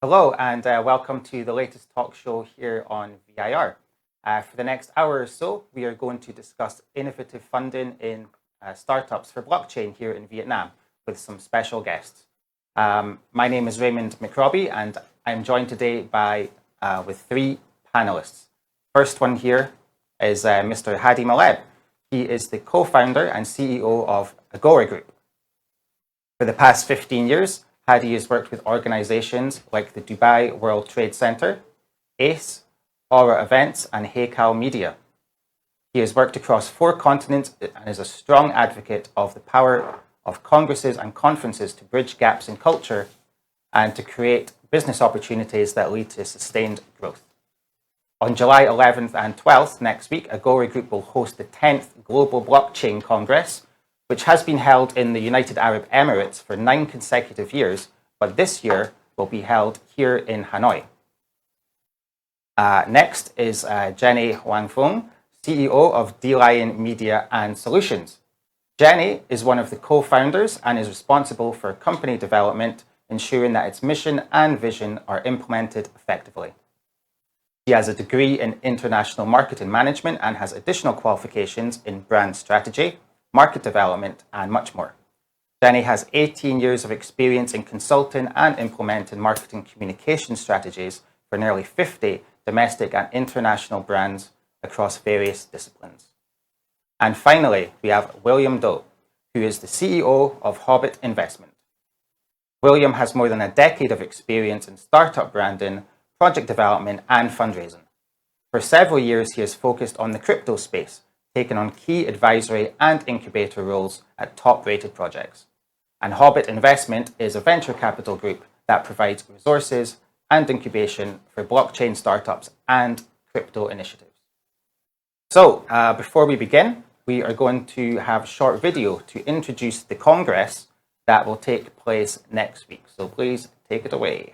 Hello, and welcome to the latest talk show here on VIR. For the next hour or so, we are going to discuss innovative funding in startups for blockchain here in Vietnam with some special guests. My name is Raymond McRobbie, and I'm joined today with three panelists. First one here is Mr. Hadi Maleb. He is the co-founder and CEO of Agora Group. For the past 15 years, Hadi has worked with organizations like the Dubai World Trade Center, ACE, Aura Events, and Heycal Media. He has worked across 4 continents and is a strong advocate of the power of congresses and conferences to bridge gaps in culture and to create business opportunities that lead to sustained growth. On July 11th and 12th next week, Agora Group will host the 10th Global Blockchain Congress, which has been held in the United Arab Emirates for 9 consecutive years, but this year will be held here in Hanoi. Next is Jennie Phuong, CEO of D.lion Media and Solutions. Jennie is one of the co-founders and is responsible for company development, ensuring that its mission and vision are implemented effectively. She has a degree in international marketing management and has additional qualifications in brand strategy, market development, and much more. Jennie has 18 years of experience in consulting and implementing marketing communication strategies for nearly 50 domestic and international brands across various disciplines. And finally, we have William Do, who is the CEO of Hobbit Investment. William has more than a decade of experience in startup branding, project development, and fundraising. For several years, he has focused on the crypto space, taken on key advisory and incubator roles at top-rated projects. And Hobbit Investment is a venture capital group that provides resources and incubation for blockchain startups and crypto initiatives. So, before we begin, we are going to have a short video to introduce the Congress that will take place next week. So please take it away.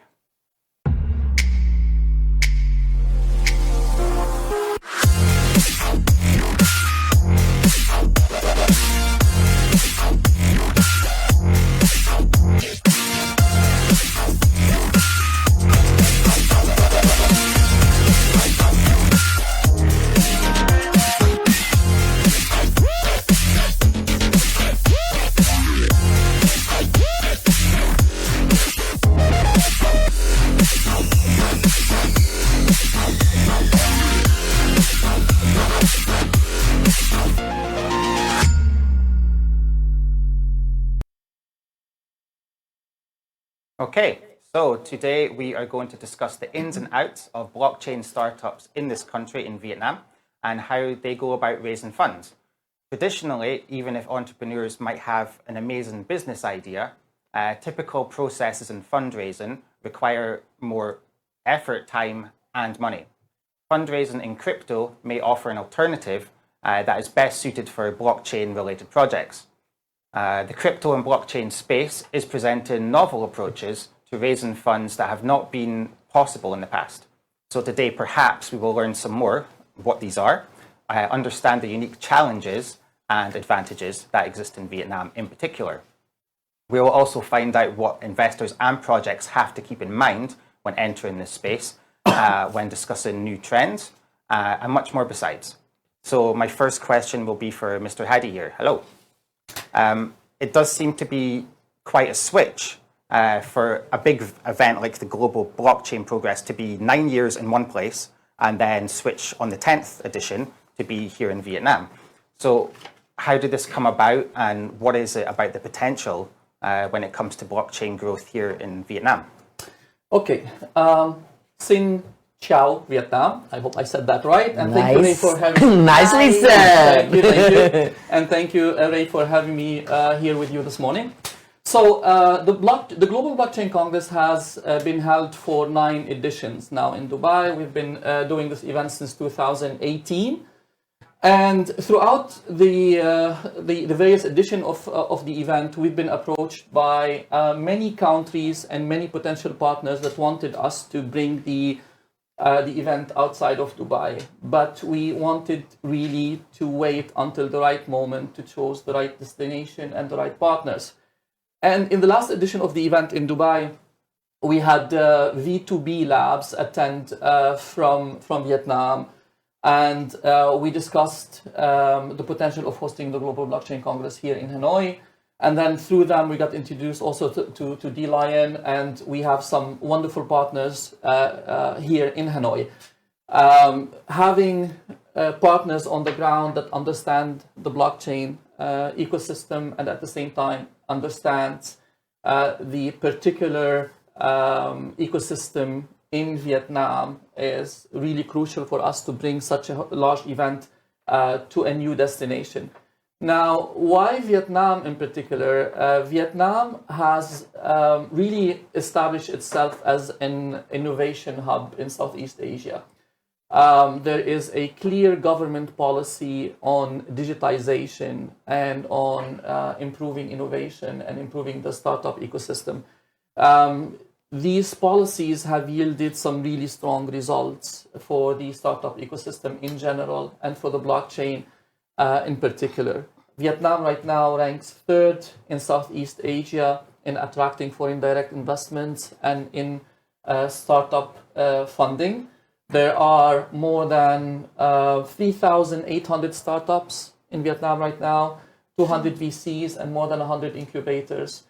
Okay, so today we are going to discuss the ins and outs of blockchain startups in this country, in Vietnam, and how they go about raising funds. Traditionally, even if entrepreneurs might have an amazing business idea, typical processes in fundraising require more effort, time, and money. Fundraising in crypto may offer an alternative that is best suited for blockchain-related projects. The crypto and blockchain space is presenting novel approaches to raising funds that have not been possible in the past. So today, perhaps we will learn some more of what these are, understand the unique challenges and advantages that exist in Vietnam in particular. We will also find out what investors and projects have to keep in mind when entering this space, when discussing new trends, and much more besides. So my first question will be for Mr. Hadi here. Hello. It does seem to be quite a switch for a big event like the Global Blockchain Congress to be 9 years in one place and then switch on the 10th edition to be here in Vietnam. So how did this come about, and what is it about the potential when it comes to blockchain growth here in Vietnam? Okay. Xin chào Vietnam. I hope I said that right. And thank you, Ray, for having me. Nicely said. Thank you. And thank you, Ray, for having me here with you this morning. So the Global Blockchain Congress has been held for 9 editions now in Dubai. We've been doing this event since 2018. And throughout the various editions of the event, we've been approached by many countries and many potential partners that wanted us to bring the event outside of Dubai. But we wanted really to wait until the right moment to choose the right destination and the right partners. And in the last edition of the event in Dubai, we had V2B labs attend from Vietnam, and we discussed the potential of hosting the Global Blockchain Congress here in Hanoi. And then through them, we got introduced also to D.lion, and we have some wonderful partners here in Hanoi. Having partners on the ground that understand the blockchain ecosystem and at the same time understands the particular ecosystem in Vietnam is really crucial for us to bring such a large event to a new destination. Now, why Vietnam in particular? Vietnam has really established itself as an innovation hub in Southeast Asia. There is a clear government policy on digitization and on improving innovation and improving the startup ecosystem. These policies have yielded some really strong results for the startup ecosystem in general and for the blockchain in particular. Vietnam right now ranks 3rd in Southeast Asia in attracting foreign direct investments and in startup funding. There are more than 3,800 startups in Vietnam right now, 200 VCs and more than 100 incubators.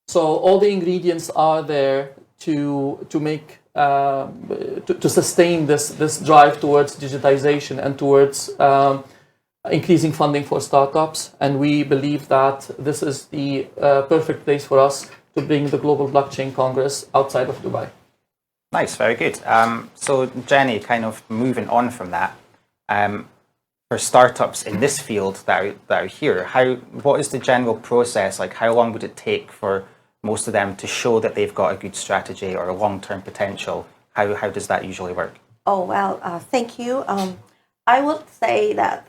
So all the ingredients are there to make to sustain this drive towards digitization and towards increasing funding for startups. And we believe that this is the perfect place for us to bring the Global Blockchain Congress outside of Dubai. Nice, very good. So Jennie, kind of moving on from that, for startups in this field that are here, what is the general process? Like, how long would it take for most of them to show that they've got a good strategy or a long-term potential? How does that usually work? Oh, well, thank you. I would say that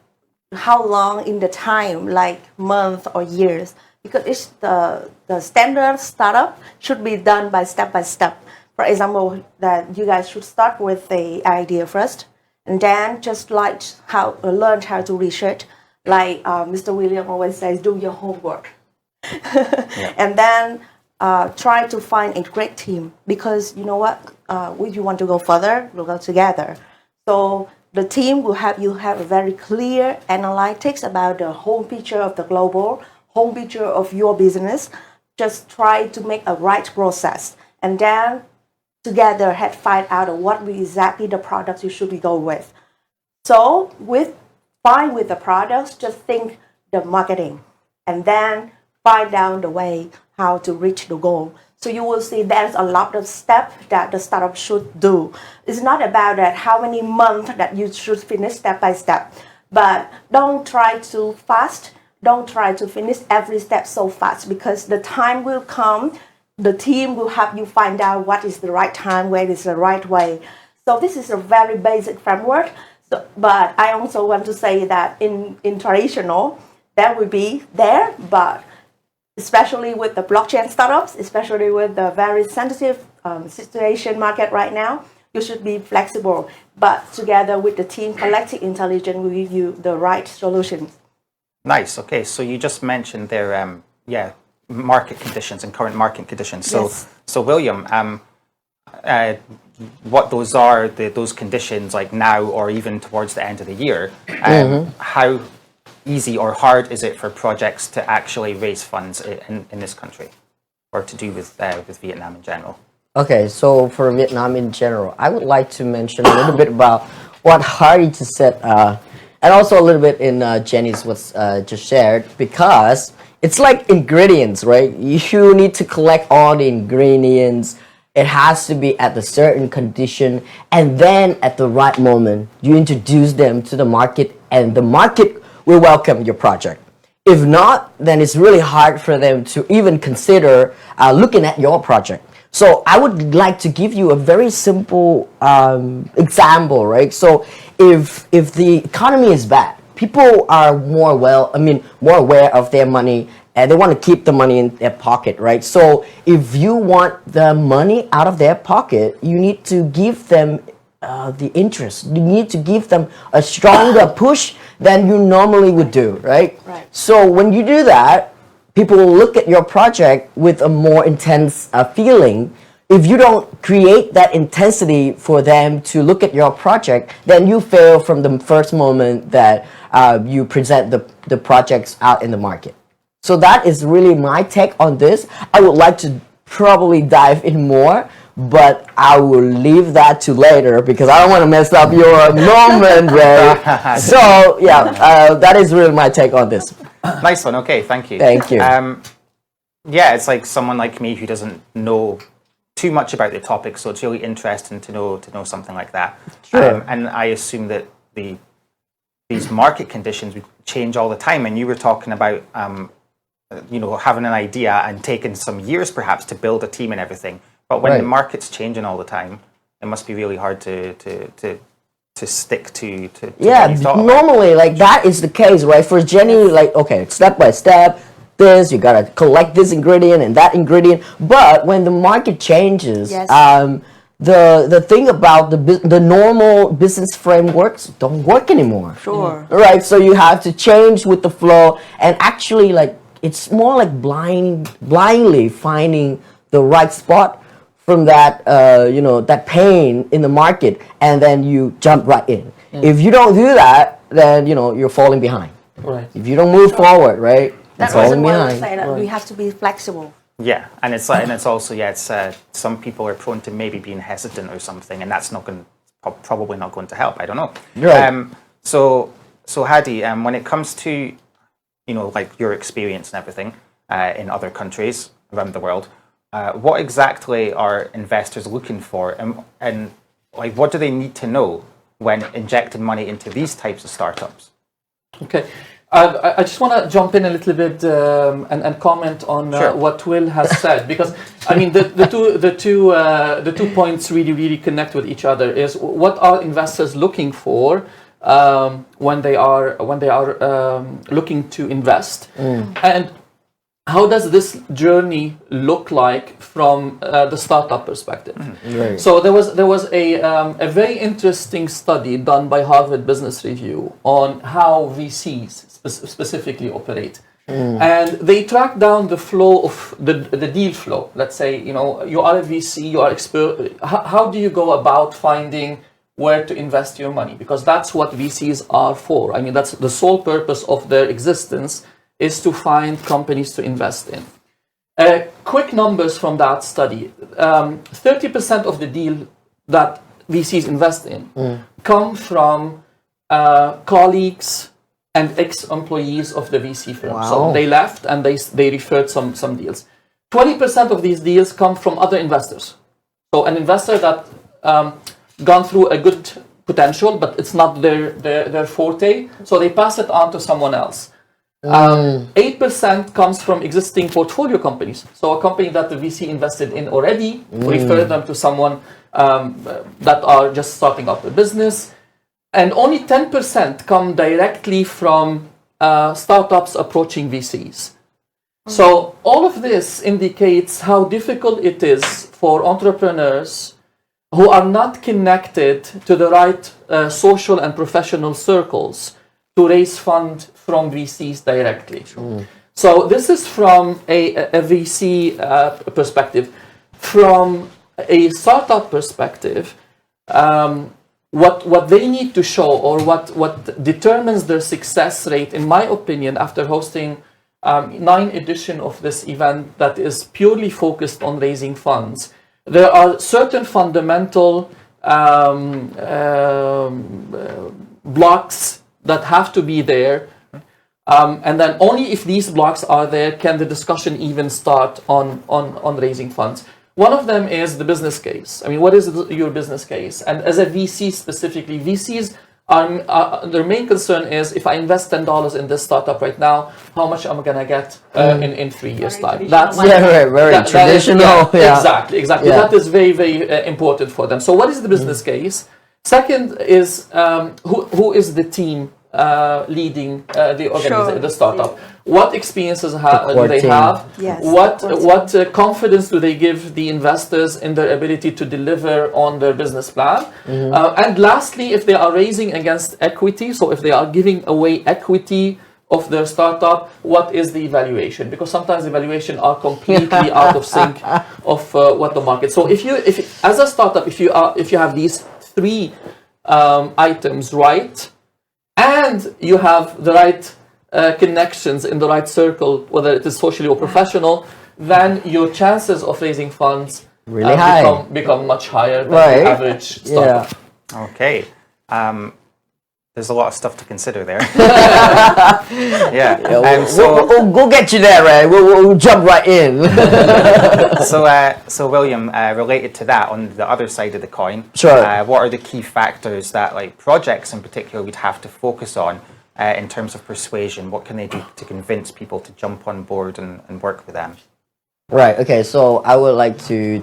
how long in the time, like month or years, because it's the standard startup should be done by step. For example, that you guys should start with the idea first, and then just like learn how to research. Like Mr. William always says, do your homework. Yeah. And then try to find a great team, because you know what, if you want to go further, we'll go together. So the team will have you have a very clear analytics about the whole picture of the global, whole picture of your business. Just try to make a right process, and then together find out what exactly the products you should go with. So fine with the products, just think the marketing, and then find out the way how to reach the goal. So you will see there's a lot of steps that the startup should do. It's not about that how many months that you should finish step by step, but don't try to fast. Don't try to finish every step so fast, because the time will come. The team will help you find out what is the right time, where is the right way. So this is a very basic framework. So, but I also want to say that in traditional, that will be there, but especially with the blockchain startups, especially with the very sensitive situation market right now, you should be flexible. But together with the team, collective intelligence will give you the right solutions. Nice. Okay, so you just mentioned their market conditions and current market conditions. So, yes. So William, what those are, those conditions, like now or even towards the end of the year, how easy or hard is it for projects to actually raise funds in this country, or to do with Vietnam in general? Okay, so for Vietnam in general, I would like to mention a little bit about what Hadi just said, and also a little bit in Jennie's what's just shared, because it's like ingredients, right? You need to collect all the ingredients. It has to be at a certain condition, and then at the right moment, you introduce them to the market, and the market will welcome your project. If not, then it's really hard for them to even consider looking at your project. So I would like to give you a very simple example, right? So if the economy is bad, people are more aware of their money, and they want to keep the money in their pocket, right? So if you want the money out of their pocket, you need to give them the interest. You need to give them a stronger push than you normally would do, right? Right. So when you do that, people will look at your project with a more intense feeling. if you don't create that intensity for them to look at your project, then you fail from the first moment that you present the projects out in the market. So that is really my take on this. I would like to probably dive in more, but I will leave that to later because I don't want to mess up your moment, Ray. So yeah, that is really my take on this. Nice one. Okay, thank you. Thank you. Yeah, it's like someone like me who doesn't know too much about the topic, so it's really interesting to know something like that. Sure. And I assume that these market conditions would change all the time. And you were talking about having an idea and taking some years perhaps to build a team and everything. But when the market's changing all the time, it must be really hard to stick to yeah, what you've thought about. normally like that is the case, right? For Jennie, like, okay, step by step, this, you gotta collect this ingredient and that ingredient. But when the market changes, the thing about the normal business frameworks don't work anymore. Sure. Right, so you have to change with the flow, and actually, like, it's more like blindly finding the right spot from that that pain in the market, and then you jump right in. If you don't do that, then you're falling behind. Right. If you don't move forward, right, That's you're the falling reason why we behind. say that we have to be flexible. Yeah, and it's like, and it's also some people are prone to maybe being hesitant or something, and that's probably not going to help. I don't know. Right. So Hadi, when it comes to like your experience and everything in other countries around the world, what exactly are investors looking for, and like what do they need to know when injecting money into these types of startups? Okay. I just want to jump in a little bit and comment on what Will has said, because I mean the two points really connect with each other. Is what are investors looking for when they are looking to invest, and how does this journey look like from the startup perspective? Right. So there was a very interesting study done by Harvard Business Review on how VCs specifically operate, and they track down the flow of the deal flow. Let's say you are a VC, you are expert. How do you go about finding where to invest your money? Because that's what VCs are for. I mean, that's the sole purpose of their existence, is to find companies to invest in. Quick numbers from that study: 30% of the deal that VCs invest in come from colleagues and ex-employees of the VC firm. Wow. So they left and they referred some deals. 20% of these deals come from other investors. So an investor that gone through a good potential, but it's not their forte, so they pass it on to someone else. 8% comes from existing portfolio companies. So a company that the VC invested in already, refer them to someone that are just starting up a business. And only 10% come directly from startups approaching VCs. So all of this indicates how difficult it is for entrepreneurs who are not connected to the right social and professional circles to raise funds from VCs directly. So this is from a VC perspective. From a startup perspective, what they need to show, or what determines their success rate, in my opinion, after hosting 9 editions of this event that is purely focused on raising funds, there are certain fundamental blocks that have to be there, and then only if these blocks are there can the discussion even start on raising funds. One of them is the business case. I mean, what is your business case? And as a VC specifically, VCs their main concern is, if I invest $10 in this startup right now, how much am I gonna get in 3 years' time? That's very traditional. Exactly. Yeah. That is very important for them. So, what is the business case? Second is who is the team leading the organization, the startup? What experiences do they have? Yes. What confidence do they give the investors in their ability to deliver on their business plan? And lastly, if they are raising against equity, so if they are giving away equity of their startup, what is the evaluation? Because sometimes the evaluation are completely out of sync of what the market. So if as a startup, if you have these three items right, and you have the right connections in the right circle, whether it is socially or professional, then your chances of raising funds really high become much higher than Right. the average startup. Yeah. Okay. There's a lot of stuff to consider there. Yeah. We'll get you there, Ray. We'll jump right in. So William, related to that, on the other side of the coin, Sure. What are the key factors that, like projects in particular, we'd have to focus on in terms of persuasion? What can they do to convince people to jump on board and work with them? Right. Okay. So I would like to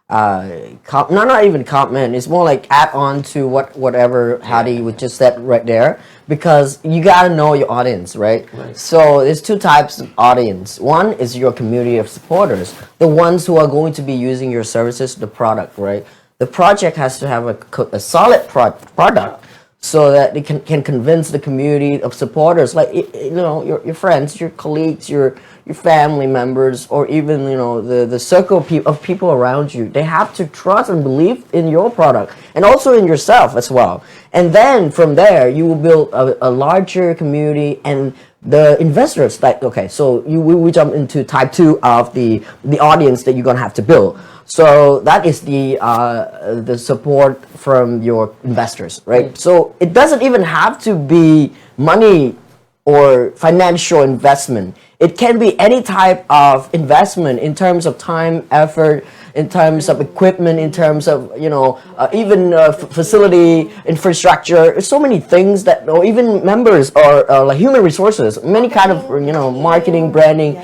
not even comment. It's more like add on to whatever Hadi was just said right there, because you gotta know your audience, right? So there's two types of audience. One is your community of supporters, the ones who are going to be using your services, the product, right? The project has to have a solid product, so that it can convince the community of supporters, like your friends, your colleagues, your family members, or even the circle of people around you. They have to trust and believe in your product, and also in yourself as well. And then from there, you will build a larger community, and the investors. Like, okay, so we jump into type 2 of the audience that you're gonna have to build. So that is the support from your investors, right? So it doesn't even have to be money or financial investment. It can be any type of investment in terms of time, effort, in terms of equipment, in terms of even facility, infrastructure. There's so many things that, or even members or like human resources, many kind of marketing, branding.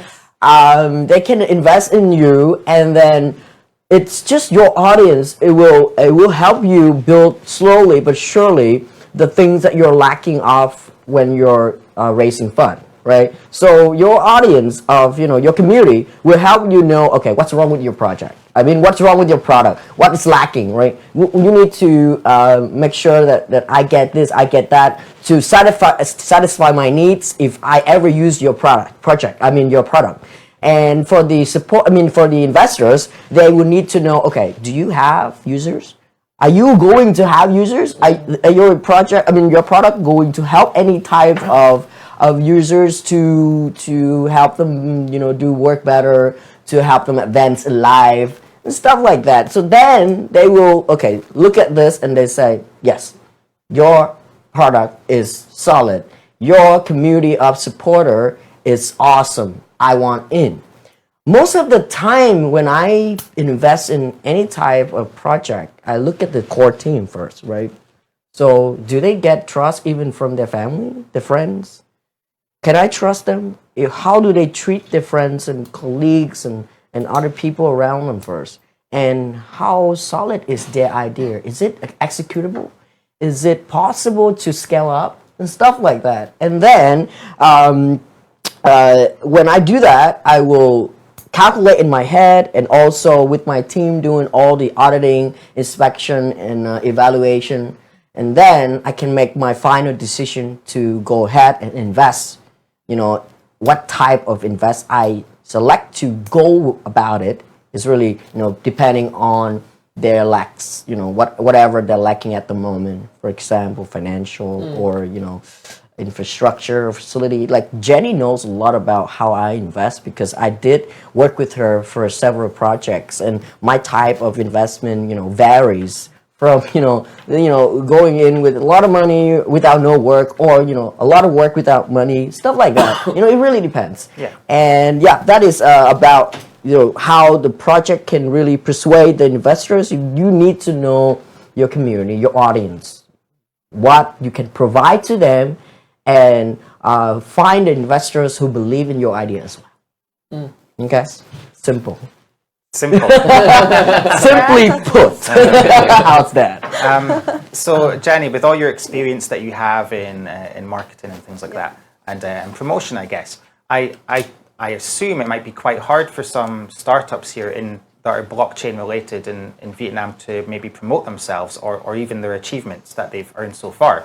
They can invest in you, and then it's just your audience. It will help you build slowly but surely the things that you're lacking of when you're raising fund, right? So your audience of your community will help you know, okay, what's wrong with your project? I mean, what's wrong with your product? What is lacking, right? You need to make sure that I get this, I get that, to satisfy my needs if I ever use your your product. And for the for the investors, they will need to know, okay, do you have users? Are you going to have users? Are your product going to help any type of users to help them, do work better, to help them advance in life and stuff like that. So then they will, okay, look at this and they say, yes, your product is solid. Your community of supporter is awesome. I want in. Most of the time when I invest in any type of project, I look at the core team first, right? So do they get trust even from their family, their friends? Can I trust them? How do they treat their friends and colleagues and other people around them first? And how solid is their idea? Is it executable? Is it possible to scale up? And stuff like that. And then when I do that, I will calculate in my head, and also with my team doing all the auditing, inspection, and evaluation. And then I can make my final decision to go ahead and invest. What type of invest I select to go about it is really, depending on their lacks, whatever they're lacking at the moment. For example, financial or, infrastructure or facility. Like Jennie knows a lot about how I invest, because I did work with her for several projects, and my type of investment, varies from, going in with a lot of money without no work, or, a lot of work without money, stuff like that. It really depends. Yeah. And yeah, that is about, how the project can really persuade the investors. You need to know your community, your audience, what you can provide to them, and find investors who believe in your idea as well. Okay? Simple. Simple. Simply put. How's that? So, Jennie, with all your experience that you have in marketing and things like that, and promotion, I guess, I assume it might be quite hard for some startups here that are blockchain related in Vietnam to maybe promote themselves or even their achievements that they've earned so far.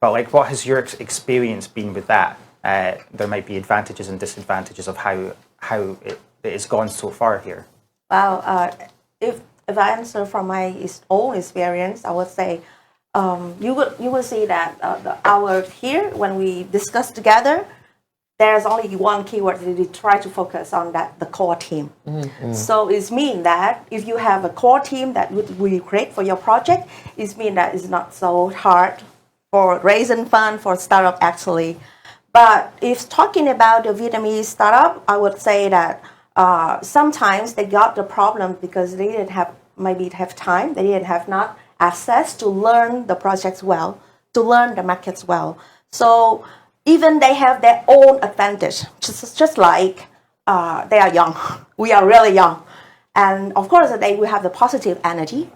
But what has your experience been with that? there might be advantages and disadvantages of how it has gone so far here. Well, if I answer from my own experience, I would say you will see that our here when we discuss together, there's only one keyword that we try to focus on, that the core team. So it means that if you have a core team that we create for your project, it means that it's not so hard for raising fund for startup actually. But if talking about the Vietnamese startup, I would say that sometimes they got the problem because they didn't have time, they didn't have not access to learn the projects well, to learn the markets well. So even they have their own advantage, just like they are young. We are really young. And of course, they will have the positive energy.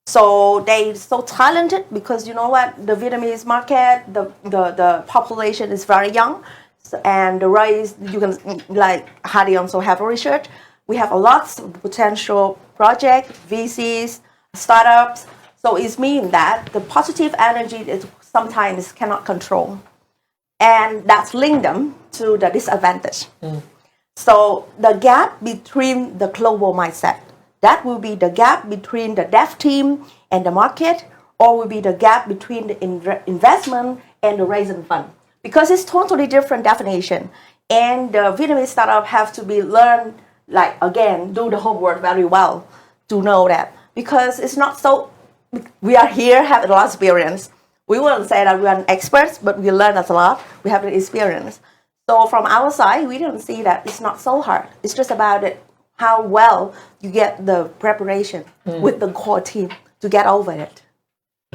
So they're so talented because you know what? The Vietnamese market, the population is very young. And the race, you can, like Hadi also have research, we have a lot of potential projects, VCs, startups. So it means that the positive energy is sometimes cannot control. And that's linked them to the disadvantage. So the gap between the global mindset, that will be the gap between the dev team and the market, or will be the gap between the investment and the raising fund. Because it's totally different definition. And the Vietnamese startup have to be learned, like again, do the homework very well to know that. Because it's not so, we are here, have a lot of experience. We wouldn't say that we are experts, but we learn a lot. We have the experience. So from our side, we don't see that it's not so hard. It's just about it, how well you get the preparation with the core team to get over it.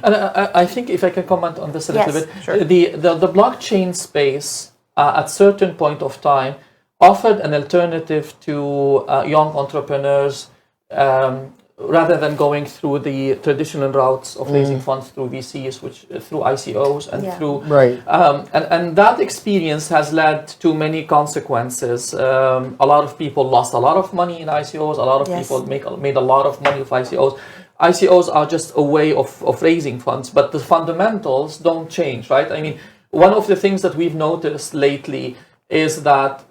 And I think if I can comment on this a little bit, sure. The blockchain space at certain point of time offered an alternative to young entrepreneurs rather than going through the traditional routes of raising funds through VCs, which through ICOs and through and that experience has led to many consequences. A lot of people lost a lot of money in ICOs. A lot of people made a lot of money with ICOs. ICOs are just a way of raising funds, but the fundamentals don't change, right? I mean, one of the things that we've noticed lately is that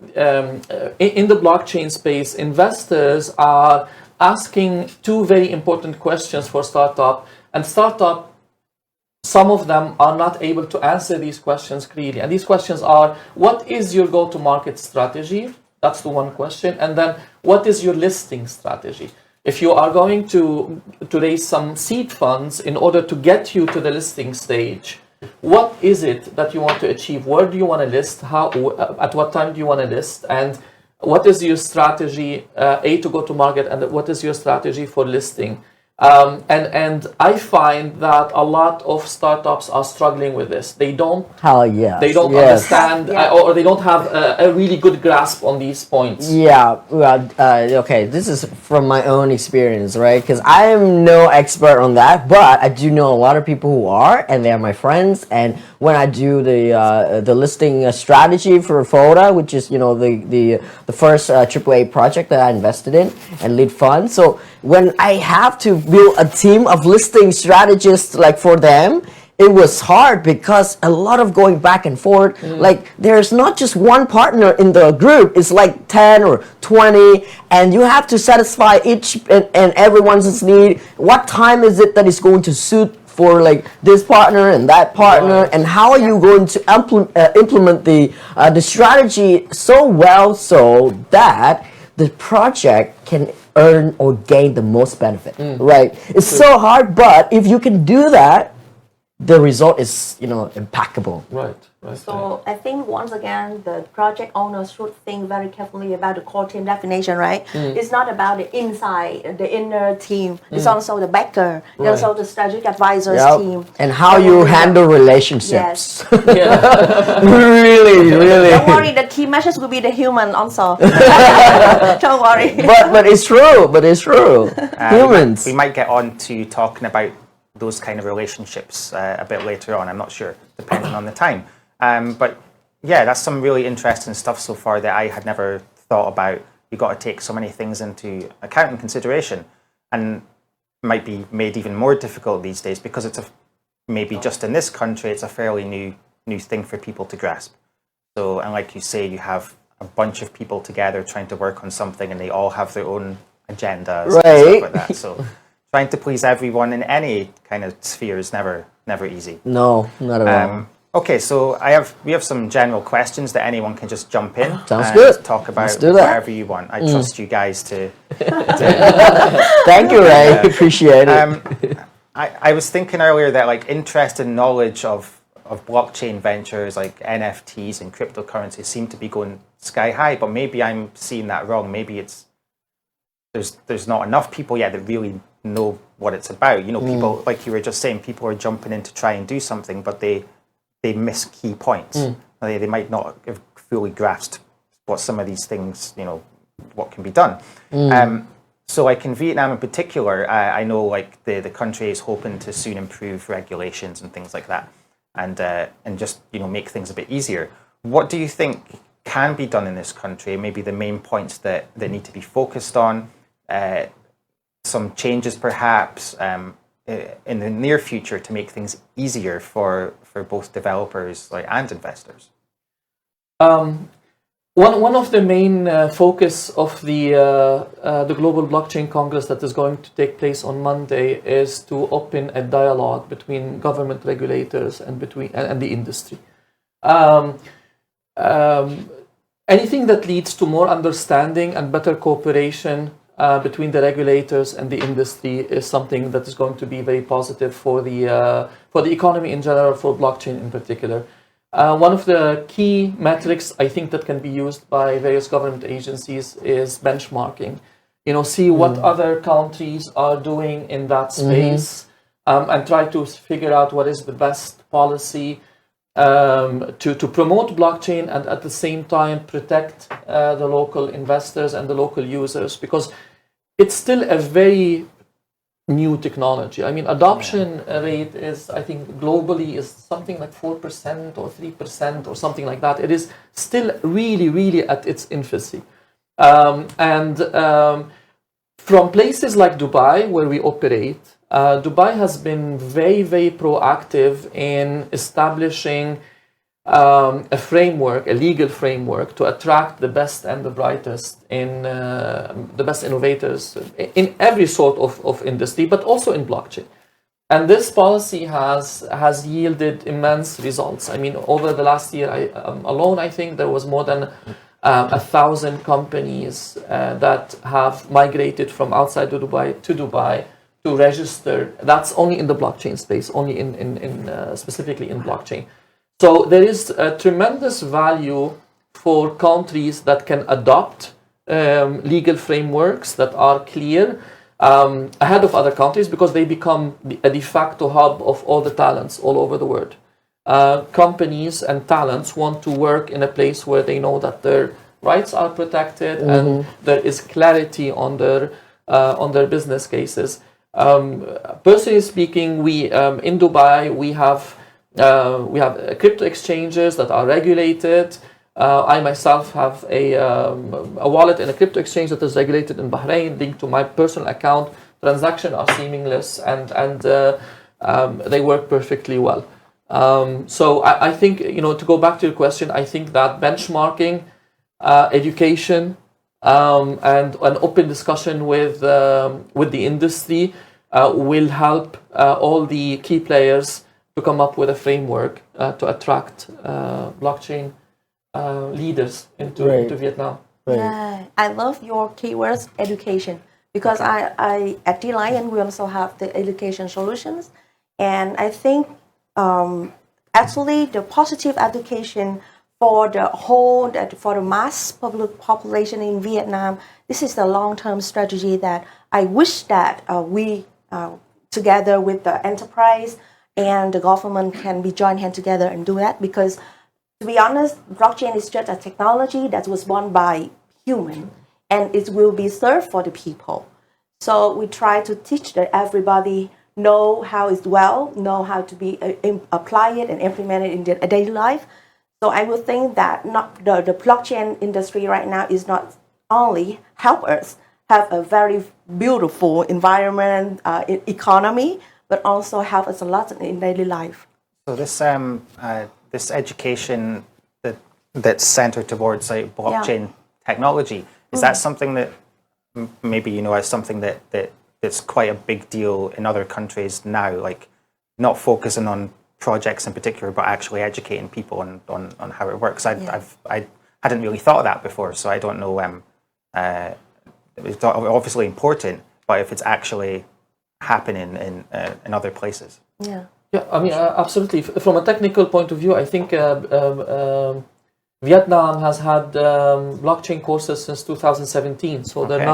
in the blockchain space, investors are asking two very important questions for startup, and some of them are not able to answer these questions clearly. And these questions are, what is your go-to-market strategy? That's the one question. And then, what is your listing strategy? If you are going to raise some seed funds in order to get you to the listing stage, what is it that you want to achieve? Where do you want to list? How? At what time do you want to list? And what is your strategy, to go to market, and what is your strategy for listing? And I find that a lot of startups are struggling with this. They don't understand or they don't have a really good grasp on these points. Yeah, well, okay, this is from my own experience, right? Because I am no expert on that, but I do know a lot of people who are, and they are my friends. And when I do the listing strategy for Foda, which is the first AAA project that I invested in and lead fund, so when I have to build a team of listing strategists like for them, it was hard because a lot of going back and forth. Like there's not just one partner in the group, it's like 10 or 20, and you have to satisfy each and everyone's need. What time is it that is going to suit for like this partner and that partner, and how are you going to implement the strategy so well so that the project can earn or gain the most benefit, right? It's so hard, but if you can do that, the result is, impeccable. Right. So I think once again, the project owners should think very carefully about the core team definition, right? It's not about the inside, the inner team. It's also the backer, also the strategic advisors team. And how you handle relationships. Really. Don't worry, the key message will be the human also. Don't worry. But it's true. Humans. We might get on to talking about those kind of relationships a bit later on. I'm not sure, depending on the time. But yeah, that's some really interesting stuff so far that I had never thought about. You've got to take so many things into account and consideration, and might be made even more difficult these days because maybe just in this country, it's a fairly new thing for people to grasp. So, and like you say, you have a bunch of people together trying to work on something, and they all have their own agendas and stuff like that. So, trying to please everyone in any kind of sphere is never easy. No, not at all. Okay, so we have some general questions that anyone can just jump in. Sounds and good. Talk about Let's do that. whatever you want. I trust you guys to. Thank you, Ray. Appreciate it. I was thinking earlier that like interest and knowledge of blockchain ventures like NFTs and cryptocurrencies seem to be going sky high, but maybe I'm seeing that wrong. Maybe there's not enough people yet that really know what it's about. You know, people like you were just saying, people are jumping in to try and do something, but they miss key points. They might not have fully grasped what some of these things, you know, what can be done. So like in Vietnam in particular, I know like the country is hoping to soon improve regulations and things like that, and just, you know, make things a bit easier. What do you think can be done in this country? Maybe the main points that need to be focused on, some changes perhaps in the near future to make things easier for both developers and investors. One of the main focus of the Global Blockchain Congress that is going to take place on Monday is to open a dialogue between government regulators and the industry. Anything that leads to more understanding and better cooperation between the regulators and the industry is something that is going to be very positive for the economy in general, for blockchain in particular. One of the key metrics I think that can be used by various government agencies is benchmarking. You know, see what other countries are doing in that space, and try to figure out what is the best policy to promote blockchain and at the same time protect the local investors and the local users, because it's still a very new technology. I mean, adoption rate is, I think, globally is something like 4% or 3% or something like that. It is still really at its infancy. From places like Dubai, where we operate, Dubai has been very proactive in establishing a framework, a legal framework, to attract the best and the brightest in the best innovators in every sort of industry, but also in blockchain. And this policy has yielded immense results. I mean, over the last year alone, I think there was more than 1,000 companies that have migrated from outside of Dubai to register. That's only in the blockchain space, only in specifically in blockchain. So there is a tremendous value for countries that can adopt legal frameworks that are clear ahead of other countries, because they become a de facto hub of all the talents all over the world. Companies and talents want to work in a place where they know that their rights are protected and there is clarity on their business cases. Personally speaking, we in Dubai we have crypto exchanges that are regulated. I myself have a wallet in a crypto exchange that is regulated in Bahrain, linked to my personal account. Transactions are seamless and they work perfectly well. So I think, you know, to go back to your question, I think that benchmarking, education, and an open discussion with the industry will help all the key players to come up with a framework to attract blockchain leaders into Vietnam. Yeah, I love your keywords, education, because I at D.lion we also have the education solutions, and I think actually the positive education for the mass population in Vietnam, this is the long-term strategy that I wish that we together with the enterprise and the government can be joined hand together and do that, because to be honest, blockchain is just a technology that was born by human and it will be served for the people. So we try to teach that everybody know how it's know how to be apply it and implement it in their daily life. So I would think that not the blockchain industry right now is not only help us have a very beautiful environment, economy, but also help us a lot in daily life. So this this education, that's centered towards like blockchain technology. Is that something that maybe you know as something that's quite a big deal in other countries now, like not focusing on projects in particular, but actually educating people on how it works? I hadn't really thought of that before, so I don't know. It's obviously important, but if it's actually happening in other places. Yeah. Yeah, I mean, absolutely. From a technical point of view, I think Vietnam has had blockchain courses since 2017, so they're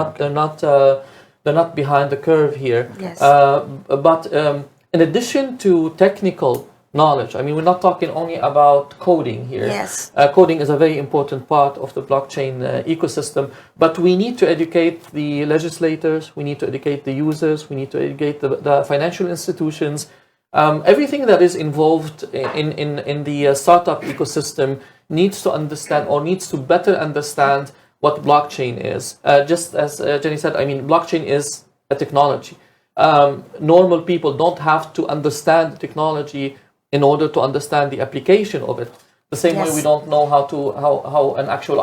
not behind the curve here. Yes. But in addition to technical knowledge, I mean, we're not talking only about coding here. Yes. Coding is a very important part of the blockchain ecosystem, but we need to educate the legislators, we need to educate the users, we need to educate the financial institutions. Everything that is involved in the startup ecosystem needs to understand or needs to better understand what blockchain is. Just as Jennie said, I mean, blockchain is a technology. Normal people don't have to understand the technology in order to understand the application of it. The same way we don't know how an actual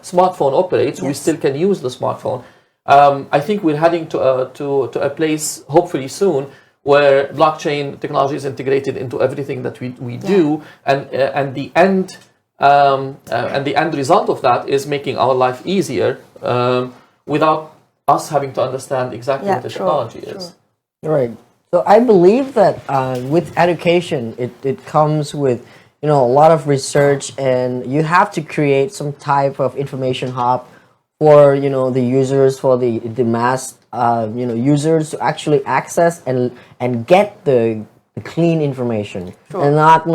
smartphone operates, we still can use the smartphone. I think we're heading to a place, hopefully soon, where blockchain technology is integrated into everything that we do, and the end result of that is making our life easier without us having to understand exactly what the technology is. Right. So I believe that with education, it comes with a lot of research, and you have to create some type of information hub for the users, for the mass users to actually access and get the clean information, and not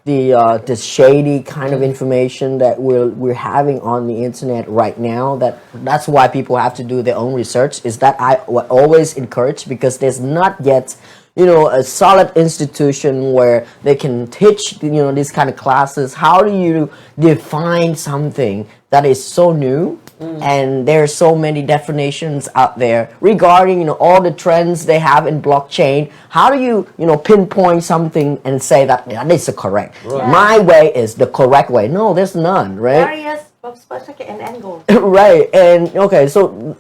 the shady kind of information that we're having on the internet right now. That's why people have to do their own research. Is that I always encourage, because there's not yet a solid institution where they can teach these kind of classes. How do you define something that is so new? And there are so many definitions out there regarding all the trends they have in blockchain. How do you pinpoint something and say that is the correct? Right. My way is the correct way. No, there's none, right? Various perspective and angle. Right. And okay, so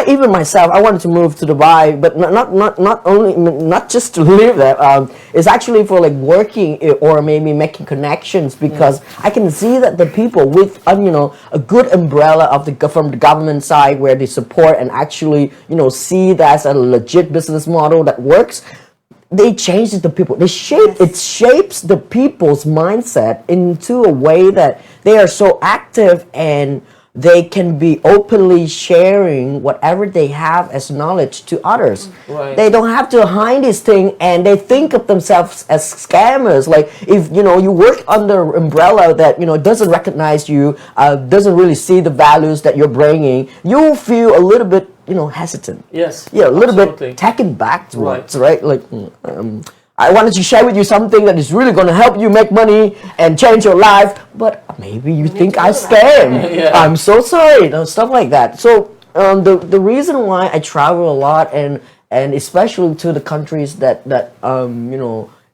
even myself, I wanted to move to Dubai, but not just to live there. It's actually for like working or maybe making connections, because I can see that the people with a good umbrella from the government side, where they support and actually see that as a legit business model that works, they change the people. It shapes the people's mindset into a way that they are so active, and they can be openly sharing whatever they have as knowledge to others. Right. They don't have to hide this thing, and they think of themselves as scammers. Like if you work under umbrella that doesn't recognize you, doesn't really see the values that you're bringing, you feel a little bit hesitant. Yes. Yeah, a little absolutely. bit taken back towards, right? Like I wanted to share with you something that is really going to help you make money and change your life, but maybe you think I scam. Yeah. I'm so sorry, stuff like that. So the reason why I travel a lot, and especially to the countries that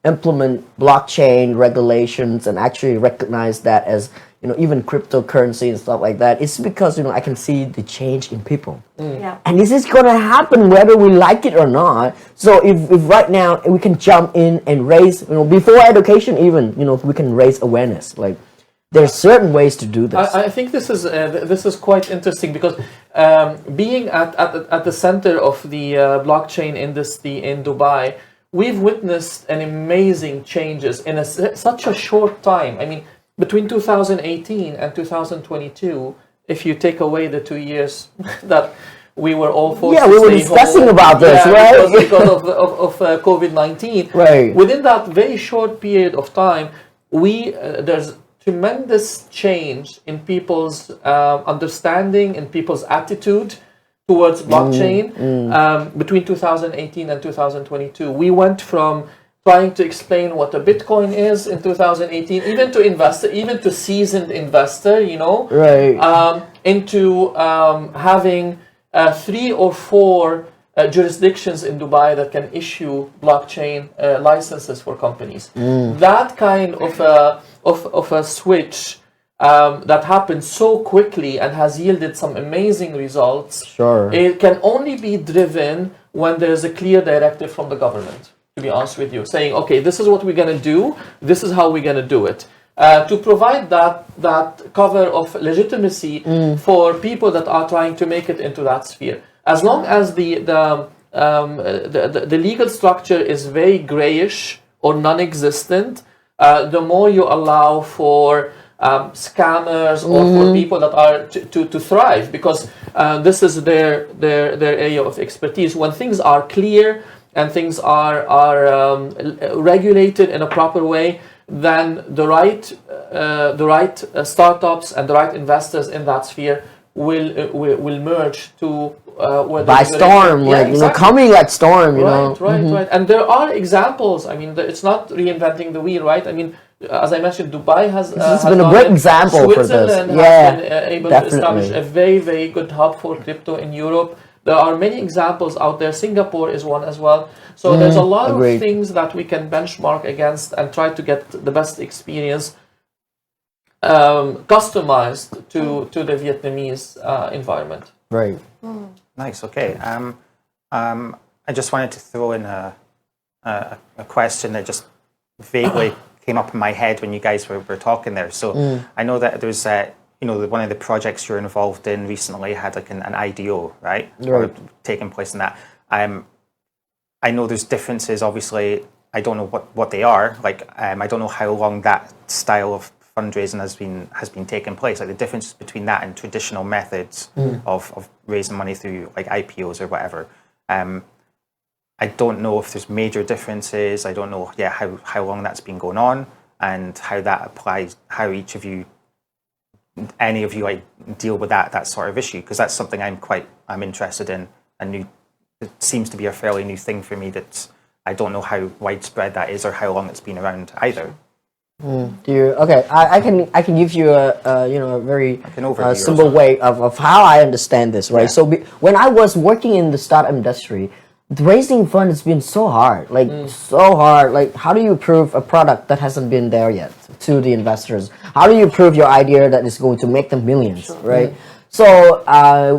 implement blockchain regulations and actually recognize that as even cryptocurrency and stuff like that, it's because I can see the change in people. Yeah. And this is going to happen whether we like it or not. So if right now we can jump in and raise, before education even, we can raise awareness. Like there's certain ways to do this. I think this is quite interesting, because being at the center of the blockchain industry in Dubai, we've witnessed an amazing changes in such a short time. I mean, between 2018 and 2022, if you take away the 2 years that we were all forced to we were stay discussing home, about this, right? because of COVID-19. Right. Within that very short period of time, there's tremendous change in people's understanding, in people's attitude towards blockchain. Between 2018 and 2022, we went from trying to explain what a Bitcoin is in 2018, even to seasoned investor, Right. into having 3 or 4 jurisdictions in Dubai that can issue blockchain licenses for companies. That kind of of a switch that happened so quickly and has yielded some amazing results. Sure. It can only be driven when there's a clear directive from the government, to be honest with you, saying, okay, this is what we're going to do, this is how we're going to do it. To provide that cover of legitimacy for people that are trying to make it into that sphere. As long as the legal structure is very grayish or non-existent, the more you allow for scammers or for people that are to thrive, because this is their area of expertise. When things are clear and things are regulated in a proper way, then the right startups and the right investors in that sphere will merge to where by storm, yeah, like exactly. Coming like storm, you know. Right. And there are examples. I mean, it's not reinventing the wheel, right? I mean, as I mentioned, Dubai has been a great it. example for this. Switzerland Yeah, has been able definitely. to establish a very, very good hub for crypto in Europe. There are many examples out there. Singapore is one as well. So there's a lot agreed. of things that we can benchmark against and try to get the best experience customized to the Vietnamese environment. Right. Nice. Okay. I just wanted to throw in a question that just vaguely came up in my head when you guys were talking there. So I know that there's one of the projects you're involved in recently had like an IDO, right? Or taking place in that. I know there's differences. Obviously, I don't know what they are. Like I don't know how long that style of fundraising has been taking place. Like the difference between that and traditional methods of raising money through like IPOs or whatever. I don't know if there's major differences. I don't know, how long that's been going on and how that applies. How each of you, any of you, like deal with that sort of issue, because that's something I'm interested in. It seems to be a fairly new thing for me. That I don't know how widespread that is or how long it's been around either. Okay, I can give you a very simple also. way of how I understand this, right? Yeah. So when I was working in the startup industry, raising funds has been so hard, so hard. Like, how do you prove a product that hasn't been there yet to the investors? How do you prove your idea that is going to make them millions, right? So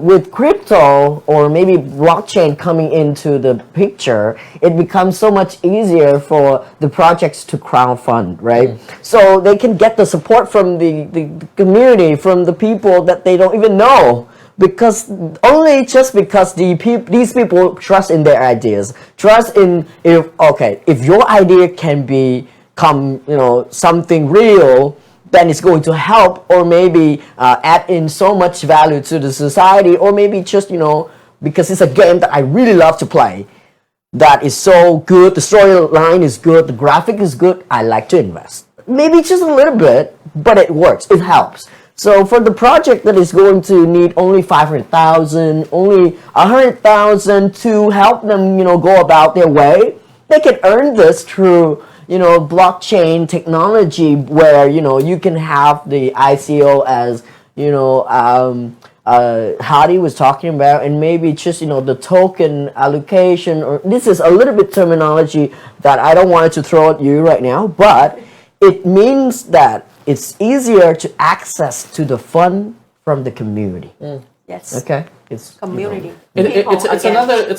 with crypto or maybe blockchain coming into the picture, it becomes so much easier for the projects to crowdfund, right? So they can get the support from the community, from the people that they don't even know. Because just because these people trust in their ideas, trust in if your idea can become something real, then it's going to help or maybe add in so much value to the society, or maybe just because it's a game that I really love to play, that is so good, the storyline is good, the graphic is good, I like to invest. Maybe just a little bit, but it works, it helps. So for the project that is going to need only 500,000, only 100,000 to help them, go about their way, they can earn this through, blockchain technology, where, you can have the ICO as, Hadi was talking about, and maybe just, the token allocation, or this is a little bit terminology that I don't want to throw at you right now, but it means that it's easier to access to the fund from the community. Yes. Okay. It's Community. It's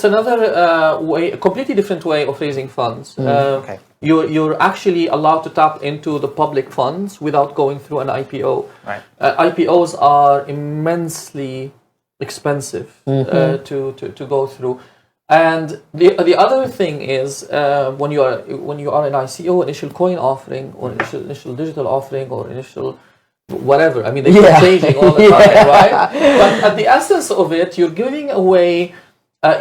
another way, a completely different way of raising funds. Okay. You're actually allowed to tap into the public funds without going through an IPO. Right. IPOs are immensely expensive to go through. And the other thing is when you are an ICO, initial coin offering, or initial digital offering, or initial whatever. I mean, they keep changing all the time, right? But at the essence of it, you're giving away,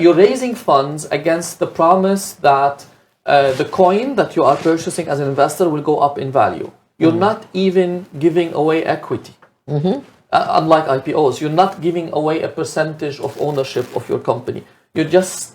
you're raising funds against the promise that the coin that you are purchasing as an investor will go up in value. You're not even giving away equity. Unlike IPOs, you're not giving away a percentage of ownership of your company. You're just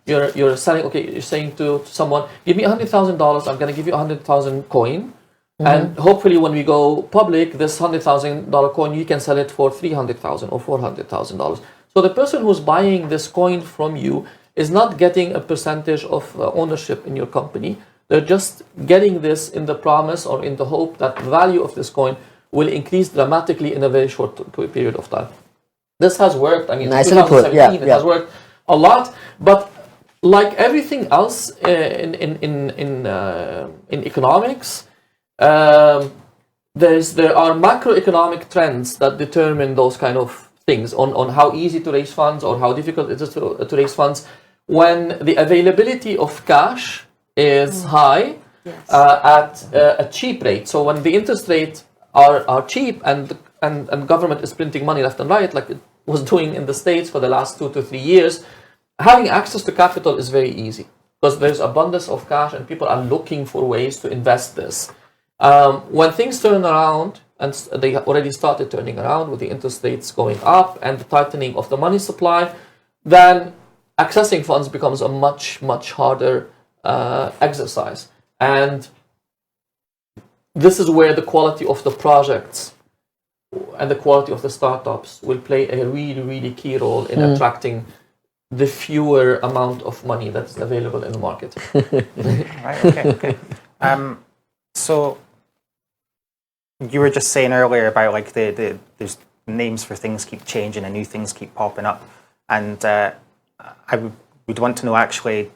you're selling. Okay, you're saying to someone, "Give me $100,000. I'm going to give you 100,000 coin, and hopefully, when we go public, this $100,000 coin, you can sell it for $300,000 or $400,000." So the person who's buying this coin from you is not getting a percentage of ownership in your company. They're just getting this in the promise or in the hope that the value of this coin will increase dramatically in a very short period of time. This has worked. I mean, Nicely put. Yeah, it has worked a lot, but like everything else in economics, there are macroeconomic trends that determine those kind of things on how easy to raise funds or how difficult it is to raise funds. When the availability of cash is high at a cheap rate, so when the interest rates are cheap and government is printing money left and right, like it was doing in the States for the last 2 to 3 years, having access to capital is very easy because there's abundance of cash and people are looking for ways to invest this. When things turn around, and they already started turning around with the interest rates going up and the tightening of the money supply, then accessing funds becomes a much, much harder exercise. And this is where the quality of the projects and the quality of the startups will play a really, really key role in attracting the fewer amount of money that's available in the market. Right, okay. So you were just saying earlier about like there's names for things keep changing and new things keep popping up, and we'd want to know actually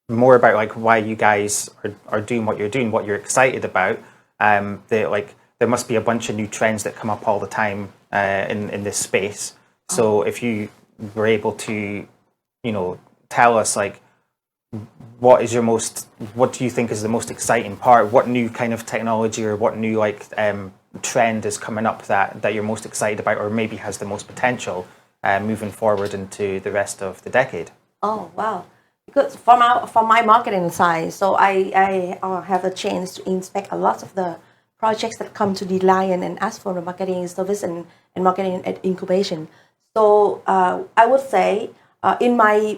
more about like why you guys are doing what you're doing, what you're excited about. There must be a bunch of new trends that come up all the time in this space. So if you were able to, tell us like what do you think is the most exciting part? What new kind of technology or what new trend is coming up that you're most excited about, or maybe has the most potential moving forward into the rest of the decade? Oh, wow. Because from my marketing side, so I have a chance to inspect a lot of the projects that come to D.lion and ask for the marketing service and marketing incubation. So I would say in my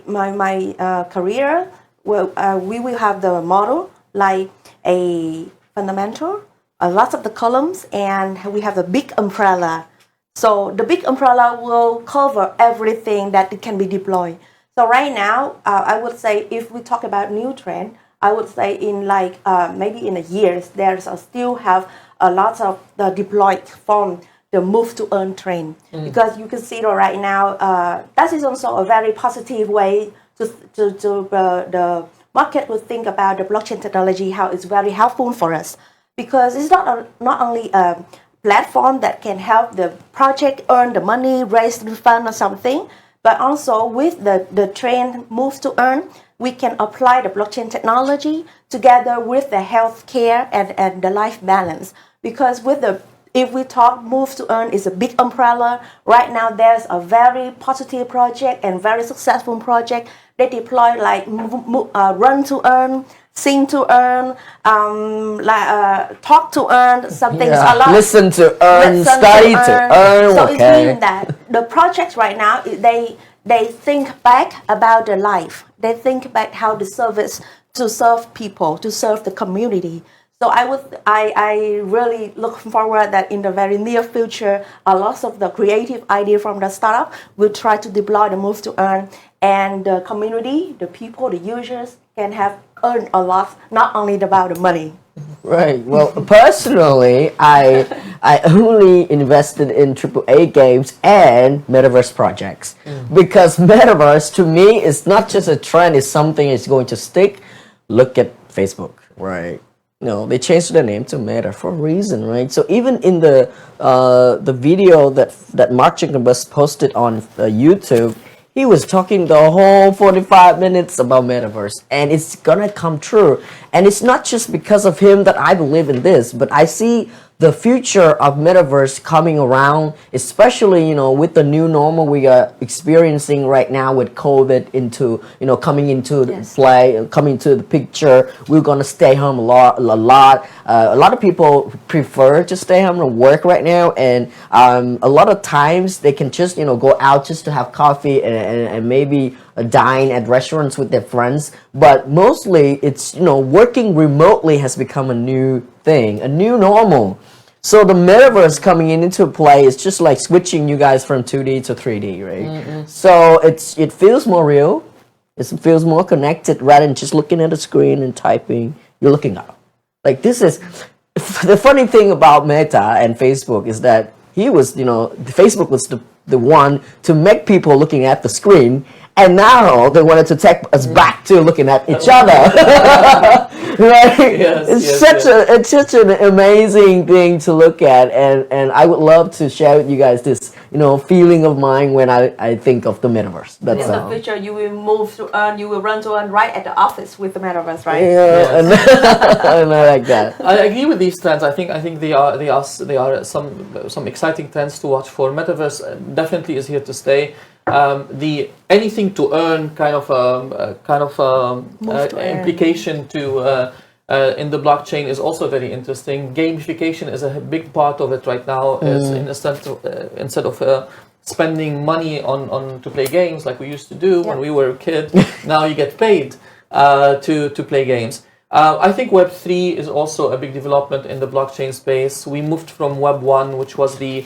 career, we will have the model like a fundamental, lots of the columns, and we have a big umbrella. So the big umbrella will cover everything that it can be deployed. So right now, I would say if we talk about new trend, I would say in maybe in a year, there's still have a lot of the deployed from the move to earn trend. Because you can see that right now, that is also a very positive way to the market will think about the blockchain technology, how it's very helpful for us. Because it's not only a platform that can help the project earn the money, raise the fund or something, but also with the trend move to earn, we can apply the blockchain technology together with the healthcare and the life balance. Because if we talk move to earn is a big umbrella, right now there's a very positive project and very successful project. They deploy like run to earn, sing to earn, talk to earn, something a lot. Listen to earn, study to earn. So it means that the projects right now, they think back about their life. They think back how the service to serve people, to serve the community. So I really look forward that in the very near future, a lot of the creative idea from the startup will try to deploy the move to earn, and the community, the people, the users can have earned a lot, not only about the money. Right. Well, personally, I only invested in AAA games and metaverse projects because metaverse to me is not just a trend; it's something that's going to stick. Look at Facebook, right? No, they changed the name to Meta for a reason, right? So even in the video that Mark Zuckerberg posted on YouTube, he was talking the whole 45 minutes about metaverse, and it's gonna come true. And it's not just because of him that I believe in this, but I see the future of metaverse coming around, especially with the new normal we are experiencing right now with COVID coming into play, coming into the picture. We're gonna stay home a lot. A lot of people prefer to stay home and work right now, and a lot of times they can just go out just to have coffee and maybe dine at restaurants with their friends. But mostly it's working remotely has become a new thing, a new normal. So the metaverse coming into play is just like switching you guys from 2D to 3D, right? So it feels more real. It feels more connected rather than just looking at a screen and typing you're looking up. Like this is the funny thing about Meta and Facebook is that he was, Facebook was the one to make people looking at the screen, and now they wanted to take us back to looking at each other. Right? It's such an amazing thing to look at, and I would love to share with you guys this, feeling of mine when I think of the metaverse. That's in the future, you will move to earn, you will run to earn right at the office with the metaverse, right? Yeah, and I like that. I agree with these trends. I think they are some exciting trends to watch for. Metaverse definitely is here to stay. The anything to earn kind of implication to in the blockchain is also very interesting. Gamification is a big part of it right now. Is instead of spending money on to play games like we used to do when we were a kid, now you get paid to play games. I think Web3 is also a big development in the blockchain space. We moved from Web 1, which was the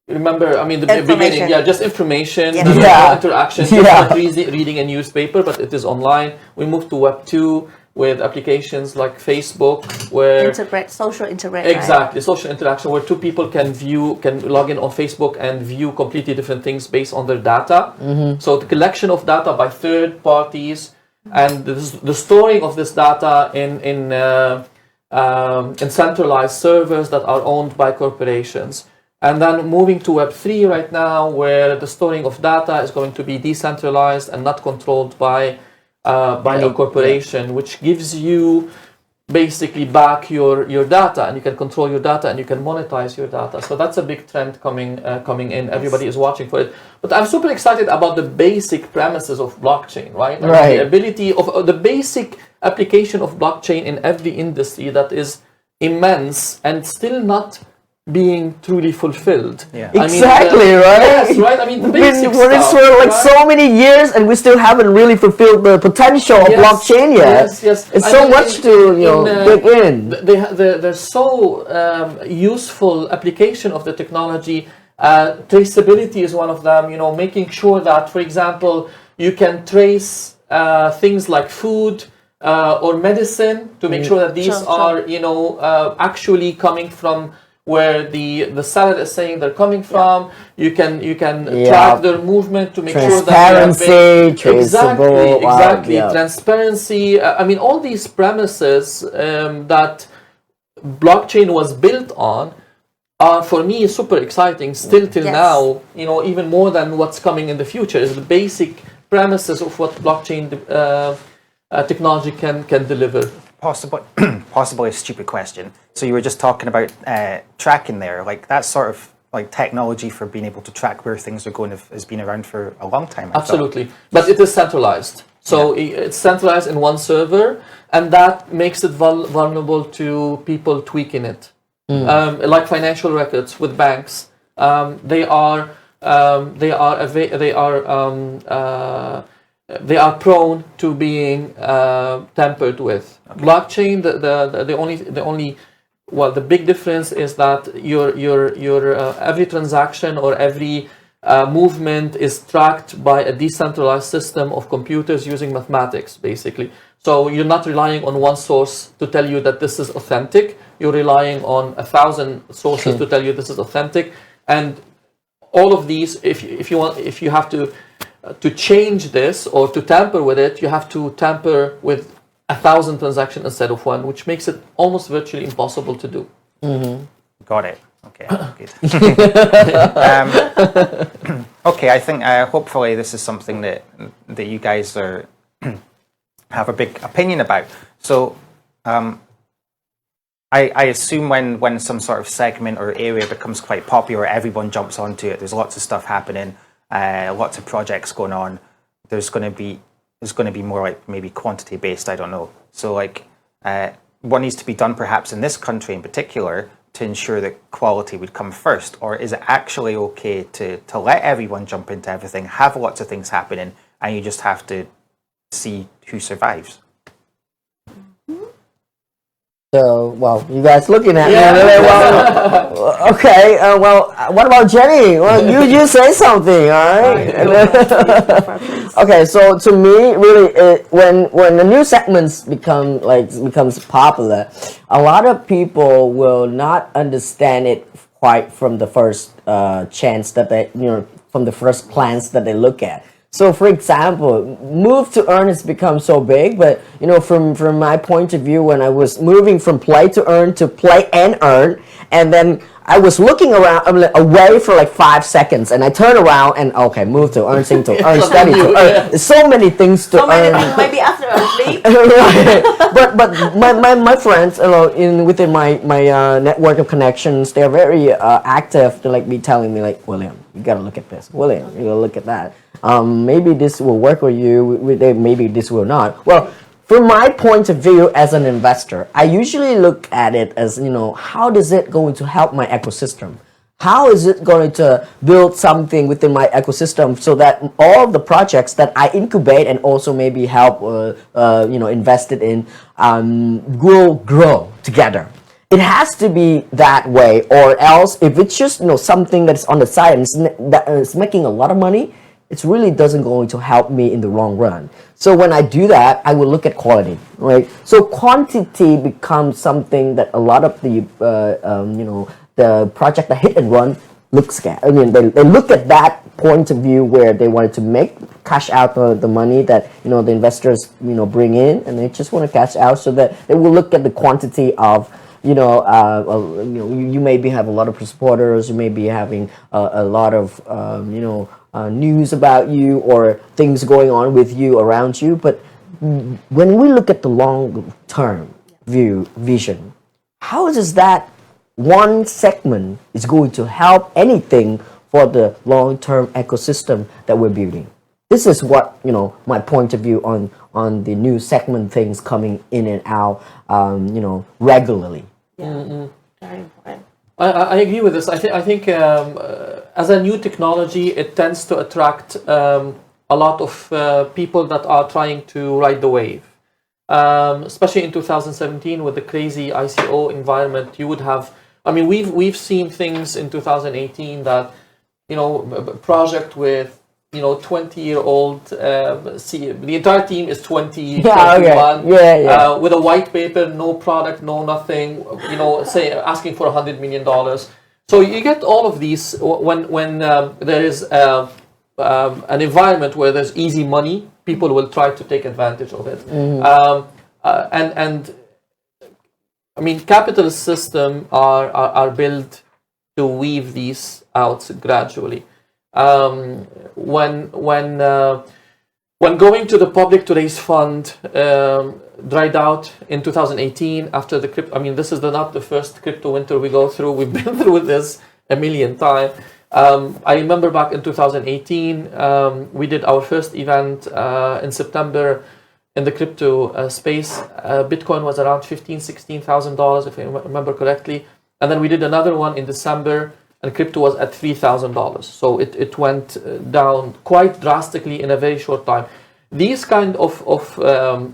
beginning, just information, no interaction, not reading a newspaper, but it is online. We moved to Web 2 with applications like Facebook, where social interaction. Exactly, social interaction, where two people can log in on Facebook and view completely different things based on their data. So the collection of data by third parties and the storing of this data in centralized servers that are owned by corporations. And then moving to Web3 right now, where the storing of data is going to be decentralized and not controlled by a corporation, which gives you basically back your data, and you can control your data and you can monetize your data. So that's a big trend coming in. Everybody is watching for it. But I'm super excited about the basic premises of blockchain, right? The ability of the basic application of blockchain in every industry that is immense and still not being truly fulfilled. Right? Yes, right? I mean, the basic stuff, for so many years, and we still haven't really fulfilled the potential of blockchain yet. Yes. It's so much to dig in. There's so useful application of the technology. Traceability is one of them. Making sure that, for example, you can trace things like food or medicine to make sure that these are actually coming from where the seller is saying they're coming from. You can track their movement to make sure that traceable. Exactly. Transparency. All these premises that blockchain was built on are, for me, super exciting still till now. Even more than what's coming in the future is the basic premises of what blockchain technology can deliver. Possibly a stupid question. So you were just talking about tracking there. Like that sort of like technology for being able to track where things are going has been around for a long time. Absolutely. But it is centralized. So it's centralized in one server, and that makes it vulnerable to people tweaking it. Like financial records with banks, they are prone to being tampered with. Blockchain, the big difference is that your every transaction or every movement is tracked by a decentralized system of computers using mathematics, basically. So you're not relying on one source to tell you that this is authentic. You're relying on 1,000 sources to tell you this is authentic. And all of these, if you have to change this or to tamper with it, you have to tamper with 1,000 transactions instead of one, which makes it almost virtually impossible to do. Got it. Okay, good. Okay, I think hopefully this is something that you guys have a big opinion about. So I assume when some sort of segment or area becomes quite popular, everyone jumps onto it. There's lots of stuff happening, lots of projects going on. There's going to be more like maybe quantity based. I don't know. So like what needs to be done perhaps in this country in particular to ensure that quality would come first? Or is it actually okay to let everyone jump into everything, have lots of things happening, and you just have to see who survives? So, well, you guys looking at Yeah. me. Well, okay. What about Jenny? Well, you say something, all right? Okay, so to me, really, when the new segments becomes popular, a lot of people will not understand it quite from the first chance that they, from the first glance that they look at. So, for example, move to earn has become so big, but from my point of view, when I was moving from play to earn to play and earn, and then I was looking around away for like 5 seconds, and I turn around and okay, move to earn, sing to earn, study to earn. There's so many things to So many earn. things, maybe after a sleep. Right. But my friends, within my network of connections, they're very active to like be telling me like, William, you gotta look at this. William, you gotta look at that. Maybe this will work for you. Maybe this will not. Well, from my point of view as an investor, I usually look at it as, how is it going to help my ecosystem? How is it going to build something within my ecosystem so that all of the projects that I incubate and also maybe help, invested in, will grow together? It has to be that way, or else if it's just something that's on the side and that is making a lot of money, it really doesn't going to help me in the long run. So when I do that, I will look at quality, right? So quantity becomes something that a lot of the the project that hit and run looks at. I mean, they look at that point of view where they wanted to cash out the money that the investors bring in, and they just want to cash out, so that they will look at the quantity of you maybe have a lot of supporters, you may be having a lot of news about you or things going on with you around you. But when we look at the long term vision, how does that one segment is going to help anything for the long term ecosystem that we're building? This is what my point of view on the new segment things coming in and out regularly. Yeah. Very important. I agree with this. I think as a new technology, it tends to attract a lot of people that are trying to ride the wave. Especially in 2017 with the crazy ICO environment, you would have. I mean, we've seen things in 2018 that project with 20-year-old. The entire team is 20, 21. Yeah. With a white paper, no product, no nothing. Say asking for $100 million. So you get all of these when there is an environment where there's easy money. People will try to take advantage of it. And I mean, capitalist system are built to weave these out gradually. When going to the public to raise fund dried out in 2018 after the crypto. I mean, this is not the first crypto winter we go through. We've been through this a million times. I remember back in 2018, we did our first event in September in the crypto space. Bitcoin was around $15,000-$16,000 if I remember correctly, and then we did another one in December. And crypto was at $3,000. So it went down quite drastically in a very short time. These kind of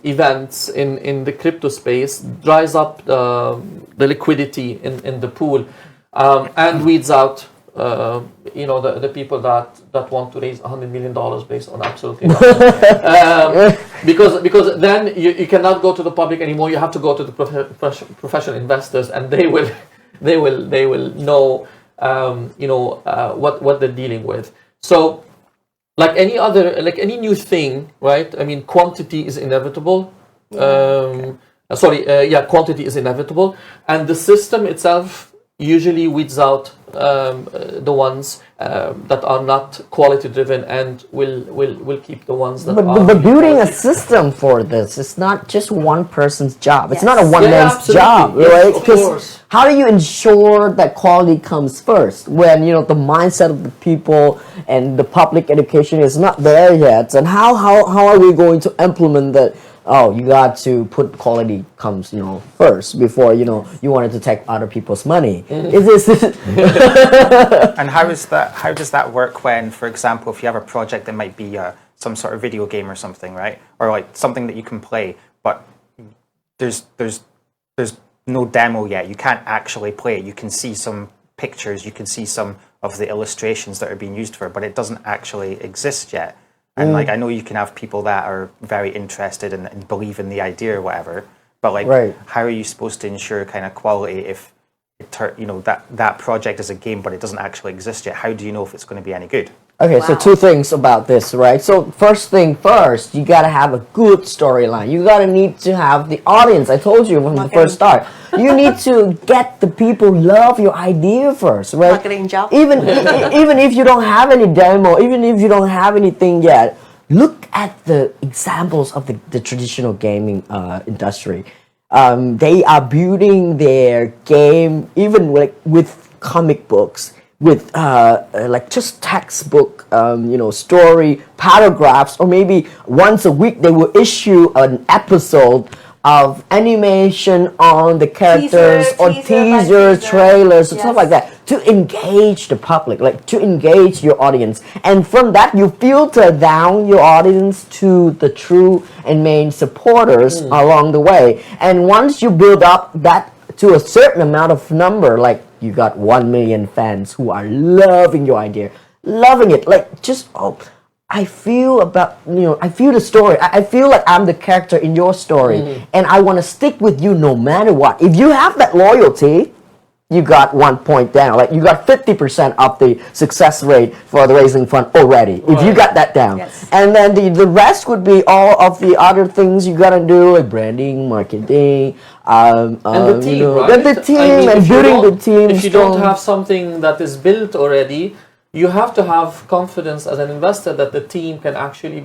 events in the crypto space dries up the liquidity in the pool and weeds out the people that want to raise $100 million based on absolutely nothing. Because then you cannot go to the public anymore. You have to go to the professional investors, and they will know what they're dealing with. So like any new thing, right? I mean, quantity is inevitable. Quantity is inevitable, and the system itself usually weeds out the ones that are not quality driven, and will keep the ones that are. But building a system for this is not just one person's job. It's Yes. not a one man's job, Yes, right? of Because course. how do you ensure that quality comes first when the mindset of the people and the public education is not there yet? And how are we going to implement that? Oh, you got to put quality comes first before you wanted to take other people's money. Is this? And how does that work when, for example, if you have a project that might be some sort of video game or something, right? Or like something that you can play, but there's no demo yet. You can't actually play it. You can see some pictures, you can see some of the illustrations that are being used for it, but it doesn't actually exist yet. And like, I know you can have people that are very interested and believe in the idea or whatever, but like, how are you supposed to ensure kind of quality if that project is a game, but it doesn't actually exist yet? How do you know if it's going to be any good? Okay, so two things about this, right? So first thing first, you gotta have a good storyline. You gotta need to have the audience. I told you from the first start. You need to get the people love your idea first, right? Marketing job. Even if you don't have any demo, even if you don't have anything yet, look at the examples of the traditional gaming industry. They are building their game even like with comic books, with like just textbook, story paragraphs, or maybe once a week they will issue an episode of animation on the characters, or teasers, trailers, and stuff like that, to engage the public, like to engage your audience. And from that, you filter down your audience to the true and main supporters along the way. And once you build up that to a certain amount of number, like you got 1 million fans who are loving your idea, loving it, like just I feel I feel the story. I feel like I'm the character in your story, and I want to stick with you no matter what. If you have that loyalty, you got 1 point down. Like you got 50% of the success rate for the raising fund already. If you got that down, and then the rest would be all of the other things you gotta do, like branding, marketing, and the team, right? The team, and building the team. If you don't have something that is built already, you have to have confidence as an investor that the team can actually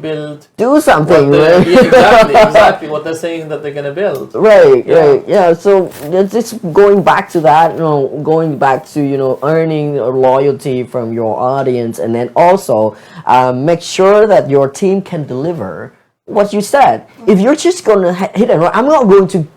do something, right? exactly what they're saying that they're going to build. Right. Yeah. So it's going back to that, going back to, earning loyalty from your audience, and then also make sure that your team can deliver what you said. If you're just going to hit and run, I'm not going to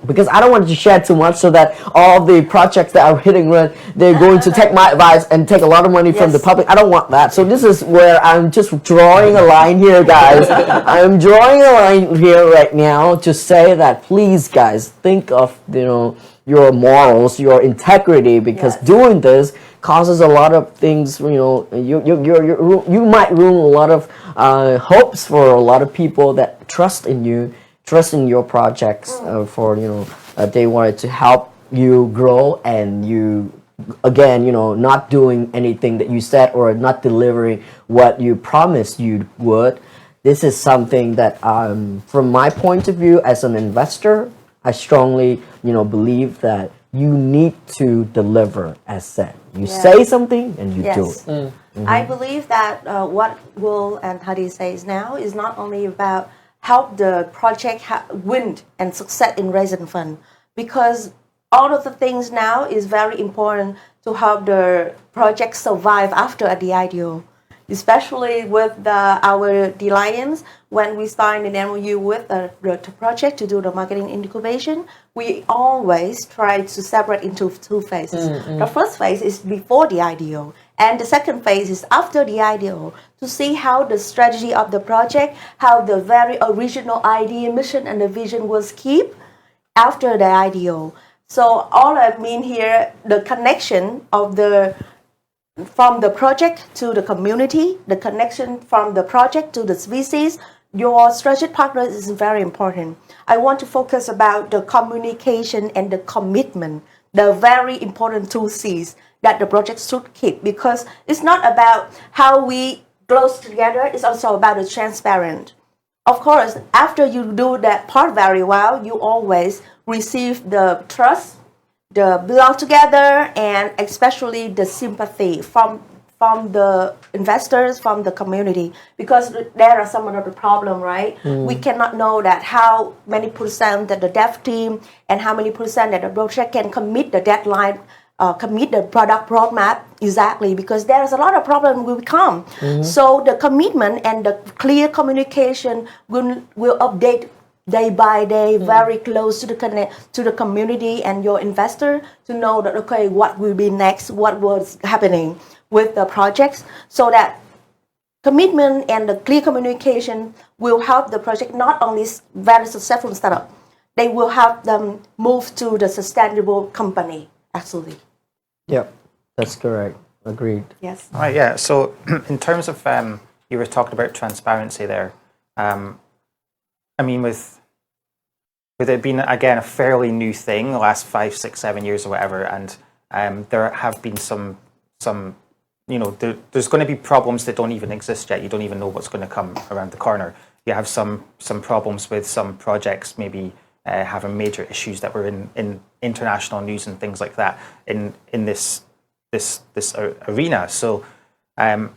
because I don't want to share too much, so that all the projects that are hitting run, they're going to take my advice and take a lot of money from the public. I don't want that. So this is where I'm just drawing a line here, guys. I'm drawing a line here right now to say that, please, guys, think of your morals, your integrity, because doing this causes a lot of things. You might ruin a lot of hopes for a lot of people that trust in you, trust in your projects, for they wanted to help you grow, and you again not doing anything that you said, or not delivering what you promised you would. This is something that from my point of view as an investor, I strongly believe that you need to deliver as said. You say something and you do it. I believe that what Will and Hadi says now is not only about help the project win and success in raising fund, because all of the things now is very important to help the project survive after the IDO. Especially with our D.lions, when we signed an MOU with the project to do the marketing incubation, we always try to separate into two phases. The first phase is before the IDO, and the second phase is after the IDO, to see how the strategy of the project, how the very original idea, mission, and the vision was kept after the IDO. So all I mean here, the connection of from the project to the community, the connection from the project to the species, your strategic partner is very important. I want to focus about the communication and the commitment, the very important two C's that the project should keep, because it's not about how we close together, it's also about the transparent. Of course, after you do that part very well, you always receive the trust, the belong together, and especially the sympathy from the investors, from the community, because there are some of the problem, right? We cannot know that how many percent that the dev team and how many percent that the project can commit the deadline, commit the product roadmap exactly, because there's a lot of problem will come. So the commitment and the clear communication will update day by day, very close to the community and your investor, to know that okay, what will be next, what was happening with the projects, so that commitment and the clear communication will help the project not only very successful startup, they will have them move to the sustainable company. Actually, Yep, that's correct. Agreed. yes. All right, yeah. So in terms of, you were talking about transparency there. I mean, with it being, again, a fairly new thing, the last 5, 6, 7 years or whatever, and there have been some there's going to be problems that don't even exist yet. You don't even know what's going to come around the corner. You have some problems with some projects maybe having major issues that were in international news and things like that in this arena. So there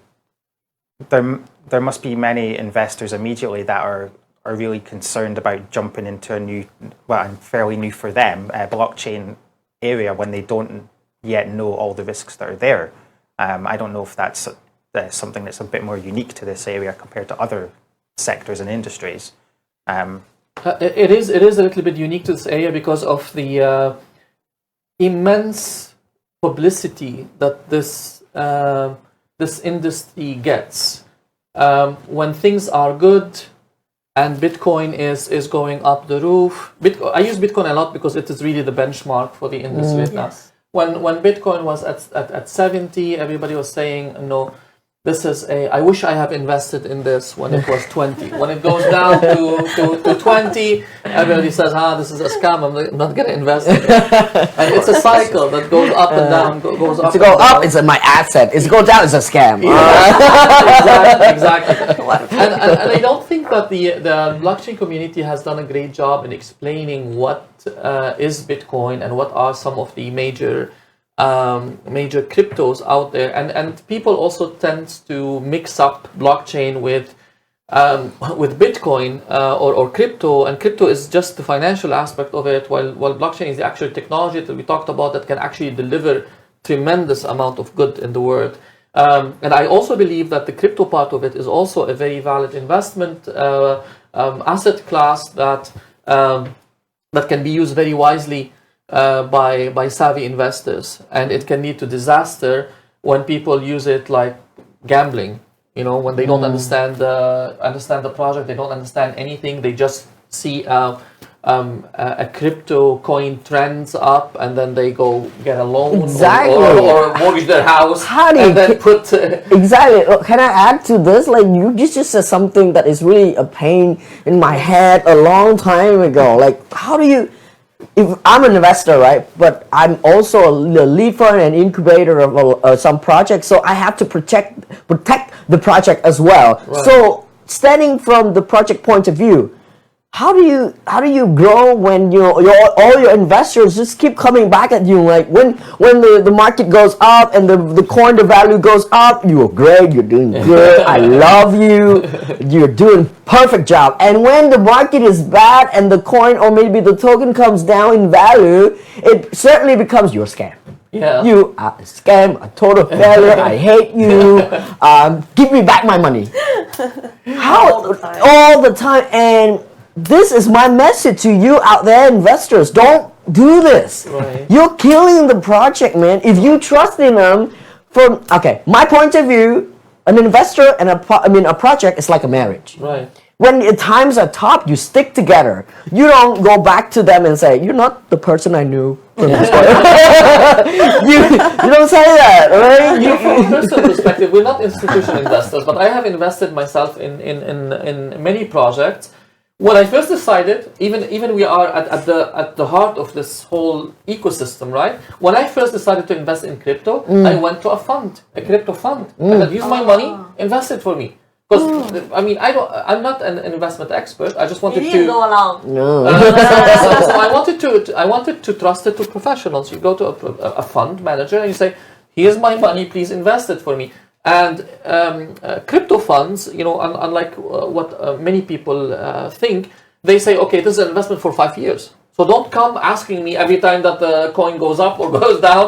must be many investors immediately that are really concerned about jumping into a new, and fairly new for them, blockchain area when they don't yet know all the risks that are there. I don't know if that's something that's a bit more unique to this area compared to other sectors and industries. It is a little bit unique to this area because of the immense publicity that this industry gets. When things are good and Bitcoin is going up the roof. I use Bitcoin a lot because it is really the benchmark for the industry. Yes. When Bitcoin was at 70, everybody was saying, no, this is I wish I have invested in this when it was 20. When it goes down to 20, everybody says, this is a scam, I'm not going to invest in it. And it's a cycle that goes up and down, goes up. To go up, it's my asset. It's go down, it's a scam. Exactly. And I don't think that the blockchain community has done a great job in explaining what is Bitcoin and what are some of the major cryptos out there, and people also tend to mix up blockchain with Bitcoin or crypto, and crypto is just the financial aspect of it, while blockchain is the actual technology that we talked about that can actually deliver tremendous amount of good in the world. And I also believe that the crypto part of it is also a very valid investment asset class that can be used very wisely by savvy investors, and it can lead to disaster when people use it like gambling. When they don't understand the project, they don't understand anything. They just see a crypto coin trends up, and then they go get a loan or mortgage their house. And then put exactly. Can I add to this? Like you just said something that is really a pain in my head a long time ago. Like how do you? If I'm an investor, right, but I'm also a lead fund and incubator of some projects, so I have to protect the project as well. Right. So, standing from the project point of view, how do you grow when all your investors just keep coming back at you? Like when the market goes up and the coin, the value goes up, you're great, you're doing good, I love you, you're doing perfect job. And when the market is bad and the coin or maybe the token comes down in value, it certainly becomes your scam. Yeah. You are a scam, a total failure, I hate you, give me back my money. All the time. And this is my message to you out there, investors. Don't do this. Right. You're killing the project, man. If you trust in them, from my point of view, an investor and a project is like a marriage. Right. When the times are tough, you stick together. You don't go back to them and say, "You're not the person I knew from this point." you don't say that, right? From a personal perspective, we're not institutional investors, but I have invested myself in many projects. When I first decided, even we are at the heart of this whole ecosystem, right? When I first decided to invest in crypto, I went to a crypto fund. I said, "Use my money, invest it for me." Because I'm not an investment expert. I just wanted to go along. No. So I wanted to trust it to professionals. You go to a fund manager and you say, "Here's my money, please invest it for me." And crypto funds, unlike what many people think, they say, "Okay, this is an investment for 5 years. So don't come asking me every time that the coin goes up or goes down.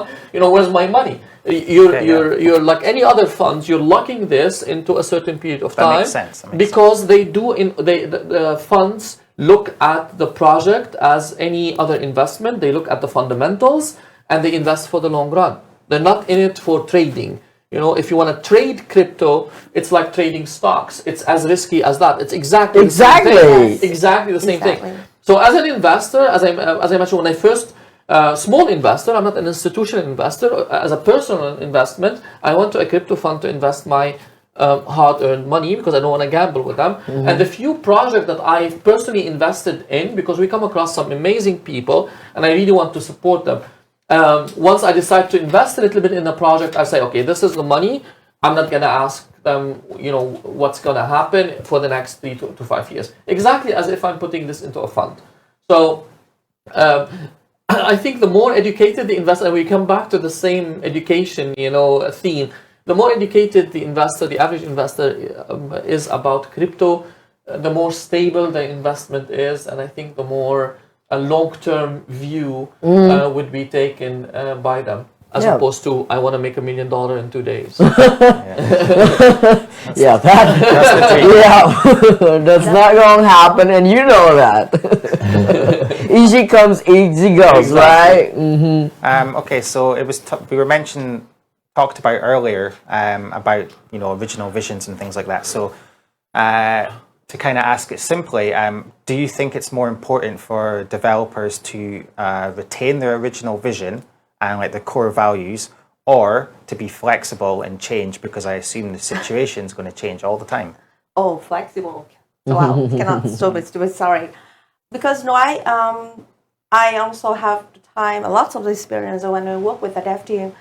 Where's my money?" You're like any other funds. You're locking this into a certain period of time. That makes sense. Because they do. The funds look at the project as any other investment. They look at the fundamentals and they invest for the long run. They're not in it for trading. If you want to trade crypto, it's like trading stocks. It's as risky as that. It's exactly the same thing. So as an investor, as I mentioned, when I first small investor, I'm not an institutional investor. As a personal investment, I went to a crypto fund to invest my hard-earned money because I don't want to gamble with them. And the few projects that I've personally invested in, because we come across some amazing people and I really want to support them. Once I decide to invest a little bit in a project, I say, okay, this is the money. I'm not going to ask them, what's going to happen for the next 3 to 5 years. Exactly as if I'm putting this into a fund. So I think the more educated the investor, and we come back to the same education, theme, the more educated the investor, the average investor is about crypto, the more stable the investment is, and I think the more a long-term view would be taken by them, as opposed to, I want to make $1 million in 2 days. That's not going to happen, and you know that. Easy comes, easy goes, right? Okay, so it was we were talked about earlier about original visions and things like that. So to kind of ask it simply, do you think it's more important for developers to retain their original vision and like the core values, or to be flexible and change, because I assume the situation is going to change all the time? Oh, flexible. Wow, cannot stupid, sorry. Because I also have lots of experience when I work with the dev team,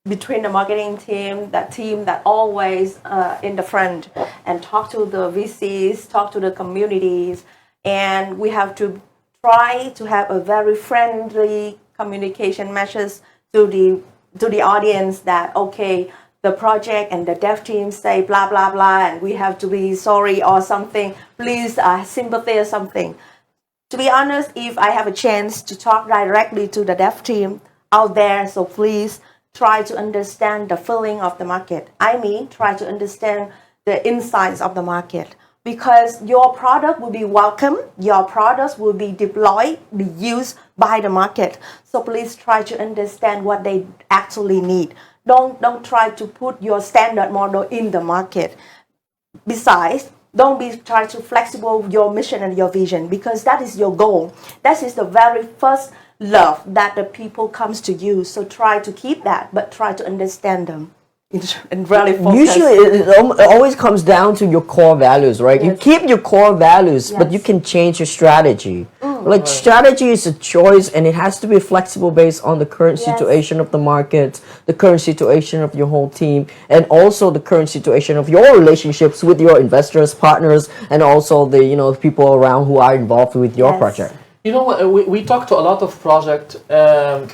between the marketing team, that team that always in the front and talk to the VCs, talk to the communities, and we have to try to have a very friendly communication message to the audience that, okay, the project and the dev team say blah blah blah and we have to be sorry or something, please sympathy or something. To be honest, if I have a chance to talk directly to the dev team out there, so please try to understand the feeling of the market. I mean, try to understand the insights of the market, because your product will be welcome, your products will be deployed, be used by the market. So please try to understand what they actually need. Don't try to put your standard model in the market. Besides, don't try to flexible your mission and your vision, because that is your goal. That is the very first love that the people comes to you. So try to keep that, but try to understand them and really focus. Usually it always comes down to your core values, right? You keep your core values, but you can change your strategy. Like strategy is a choice, and it has to be flexible based on the current situation of the market, the current situation of your whole team, and also the current situation of your relationships with your investors, partners, and also the people around who are involved with your project. We talk to a lot of projects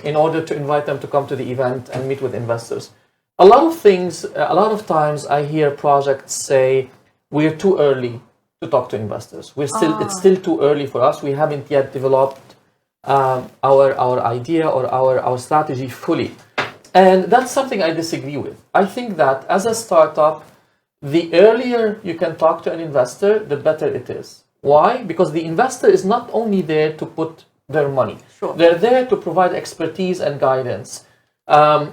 in order to invite them to come to the event and meet with investors. A lot of times I hear projects say, we're too early to talk to investors. It's still too early for us. We haven't yet developed our idea or our strategy fully. And that's something I disagree with. I think that as a startup, the earlier you can talk to an investor, the better it is. Why? Because the investor is not only there to put their money. Sure. They're there to provide expertise and guidance.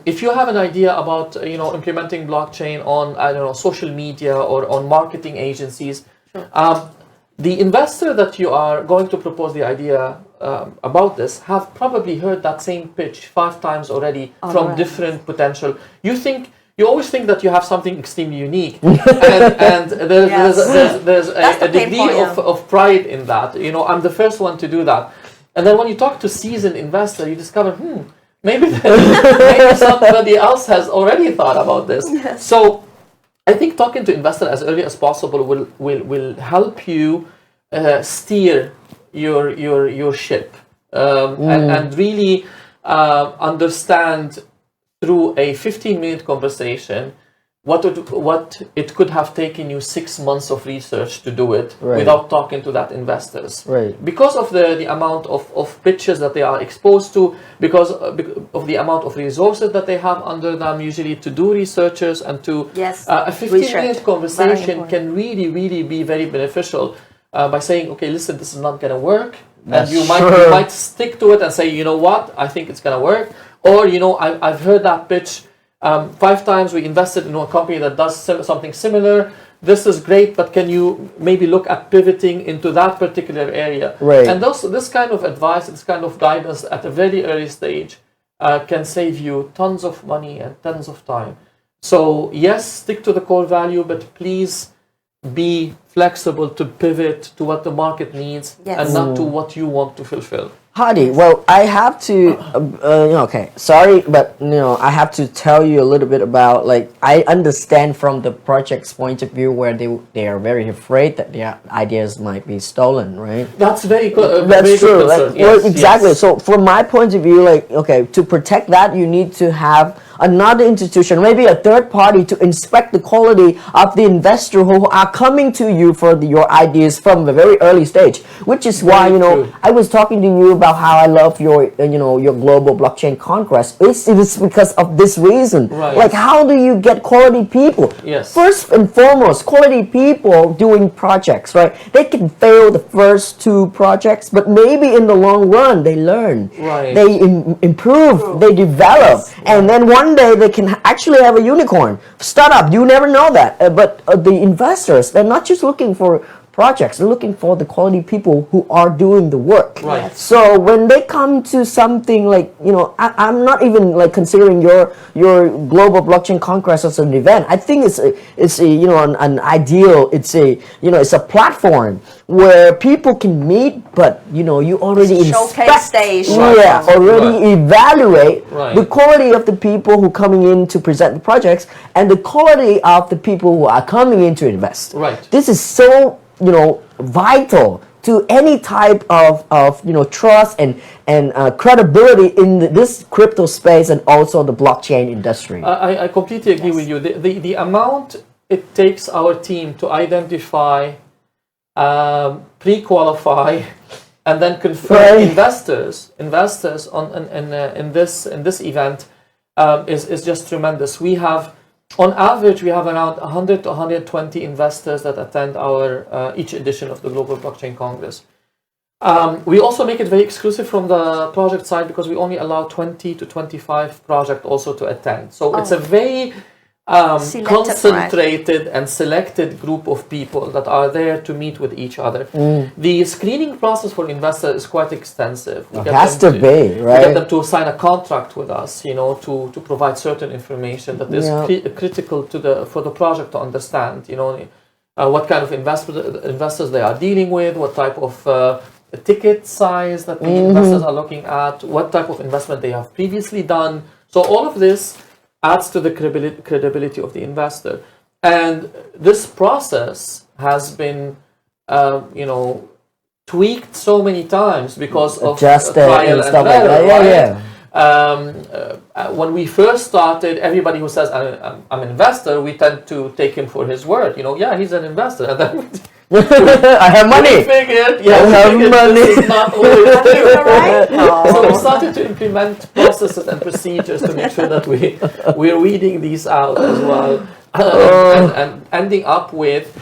If you have an idea about implementing blockchain on social media or on marketing agencies, the investor that you are going to propose the idea about this have probably heard that same pitch 5 times already from different potential. You always think that you have something extremely unique, and there's a degree of pride in that. I'm the first one to do that, and then when you talk to seasoned investor, you discover, maybe somebody else has already thought about this. Yes. So I think talking to investor as early as possible will help you steer your ship and really understand through a 15-minute conversation what it could have taken you 6 months of research to do it without talking to that investors. Because of the amount of pitches that they are exposed to, because of the amount of resources that they have under them usually to do researchers and to a 15-minute conversation can really be very beneficial by saying, okay, listen, this is not going to work. And you might stick to it and say, you know what, I think it's going to work. Or, I've heard that pitch 5 times. We invested in a company that does something similar. this is great, but can you maybe look at pivoting into that particular area? Right. And this kind of advice, this kind of guidance at a very early stage can save you tons of money and tons of time. So yes, stick to the core value, but please be flexible to pivot to what the market needs and not to what you want to fulfill. Hadi, well, I have to, okay, sorry, but, I have to tell you a little bit about, like, I understand from the project's point of view where they are very afraid that their ideas might be stolen, right? That's very good. That's very true. Good Like, yes, well, exactly. Yes. So from my point of view, like, okay, to protect that, you need to have another institution, maybe a third party, to inspect the quality of the investor who are coming to you for your ideas from the very early stage. Which is why, true. I was talking to you about how I love your, your global blockchain congress. It is because of this reason. Right. Like, how do you get quality people? Yes. First and foremost, quality people doing projects, right? They can fail the first 2 projects, but maybe in the long run, they learn. Right. They improve, they develop, and then one day they can actually have a unicorn startup. You never know that. But the investors, they're not just looking for projects, they're looking for the quality people who are doing the work. Right. So when they come to something like, I'm not even like considering your global blockchain congress as an event. I think it's an ideal, it's a platform where people can meet, but you already Showcase stage. already evaluate Right. the quality of the people who are coming in to present the projects and the quality of the people who are coming in to invest. Right. This is so vital to any type of trust and credibility in this crypto space and also the blockchain industry. I completely agree with you. The amount it takes our team to identify, pre-qualify, and then confirm investors in this event is just tremendous. We have, on average, around 100 to 120 investors that attend our each edition of the Global Blockchain Congress. We also make it very exclusive from the project side because we only allow 20 to 25 projects also to attend. So it's a very concentrated and selected group of people that are there to meet with each other. The screening process for investors is quite extensive. It has to be, right? We get them to sign a contract with us, to provide certain information that is critical for the project to understand, what kind of investors they are dealing with, what type of ticket size that the investors are looking at, what type of investment they have previously done. So all of this adds to the credibility of the investor. And this process has been, tweaked so many times because of trial and error. When we first started, everybody who says, I'm an investor, we tend to take him for his word. He's an investor. And then I have money. We figured, I have money. This is not always true. So we started to implement processes and procedures to make sure that we're weeding these out as well, and ending up with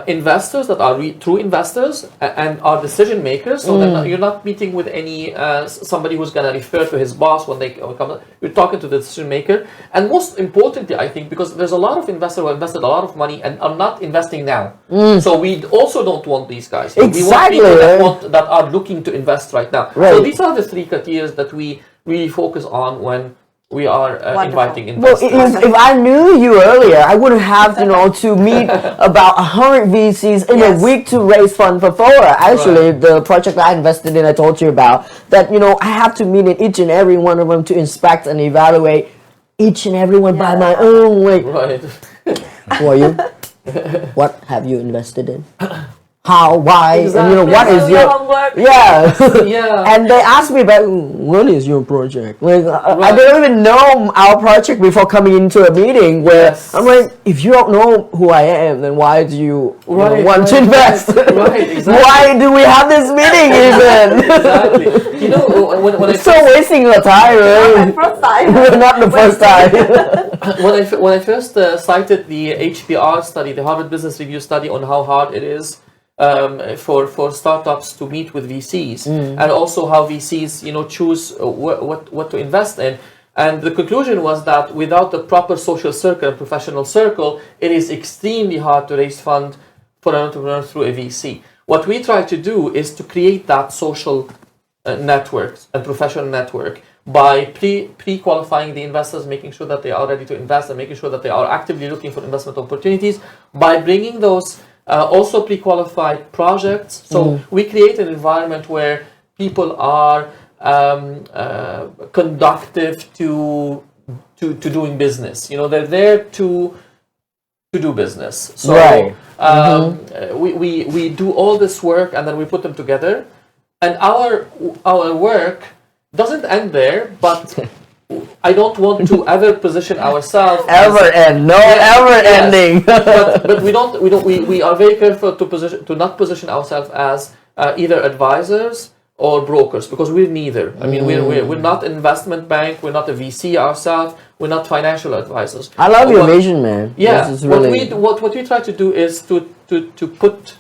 investors that are true investors and are decision makers. So you're not meeting with any somebody who's going to refer to his boss when they come. You're talking to the decision maker. And most importantly, I think, because there's a lot of investors who invested a lot of money and are not investing now. So we also don't want these guys. Exactly. We want people that are looking to invest right now. So these are the 3 criteria that we really focus on when we are inviting investors. Well, if I knew you earlier, I wouldn't have to meet about 100 VCs in a week to raise fund for Fora. Actually, the project I invested in, I told you about, that I have to meet in each and every one of them to inspect and evaluate each and every one by my own way. Right. Who are you? What have you invested in? How, why, Exactly. and what is your homework? And they asked me about what is your project. Like I don't even know our project before coming into a meeting. Where I'm like, if you don't know who I am, then why do you, want to invest? Right, exactly. Why do we have this meeting even? Exactly. When it's so wasting your time, right? Not the first time. When I first cited the HBR study, the Harvard Business Review study, on how hard it is for startups to meet with VCs, and also how VCs choose what to invest in. And the conclusion was that without the proper social circle and professional circle, it is extremely hard to raise funds for an entrepreneur through a VC. What we try to do is to create that social network and professional network by pre-qualifying the investors, making sure that they are ready to invest and making sure that they are actively looking for investment opportunities, by bringing those also pre-qualified projects. So we create an environment where people are conductive to doing business. You know, they're there to do business. So we do all this work and then we put them together. And our work doesn't end there, but I don't want to ever position ourselves ending. but we are very careful to not position ourselves as either advisors or brokers, because we're neither. I mean, we're not an investment bank, we're not a VC ourselves, we're not financial advisors. I love your vision, man. Yeah, what we try to do is to put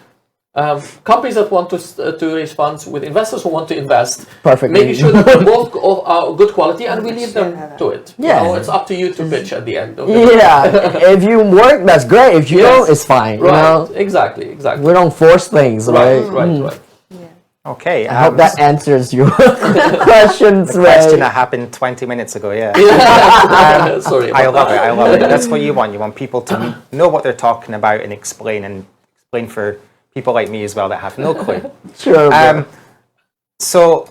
companies that want to raise funds with investors who want to invest. Perfectly. Making sure that they're both of good quality, and we leave them to it. Yeah. You know, it's up to you to pitch at the end. If you work, that's great. If you don't, it's fine. Right. You know? Exactly. We don't force things, right? Right. Okay. I hope that answers your questions. The question that happened 20 minutes ago, yeah. Sorry. I love it. That's what you want. You want people to know what they're talking about and explain for people like me as well that have no clue. Sure. So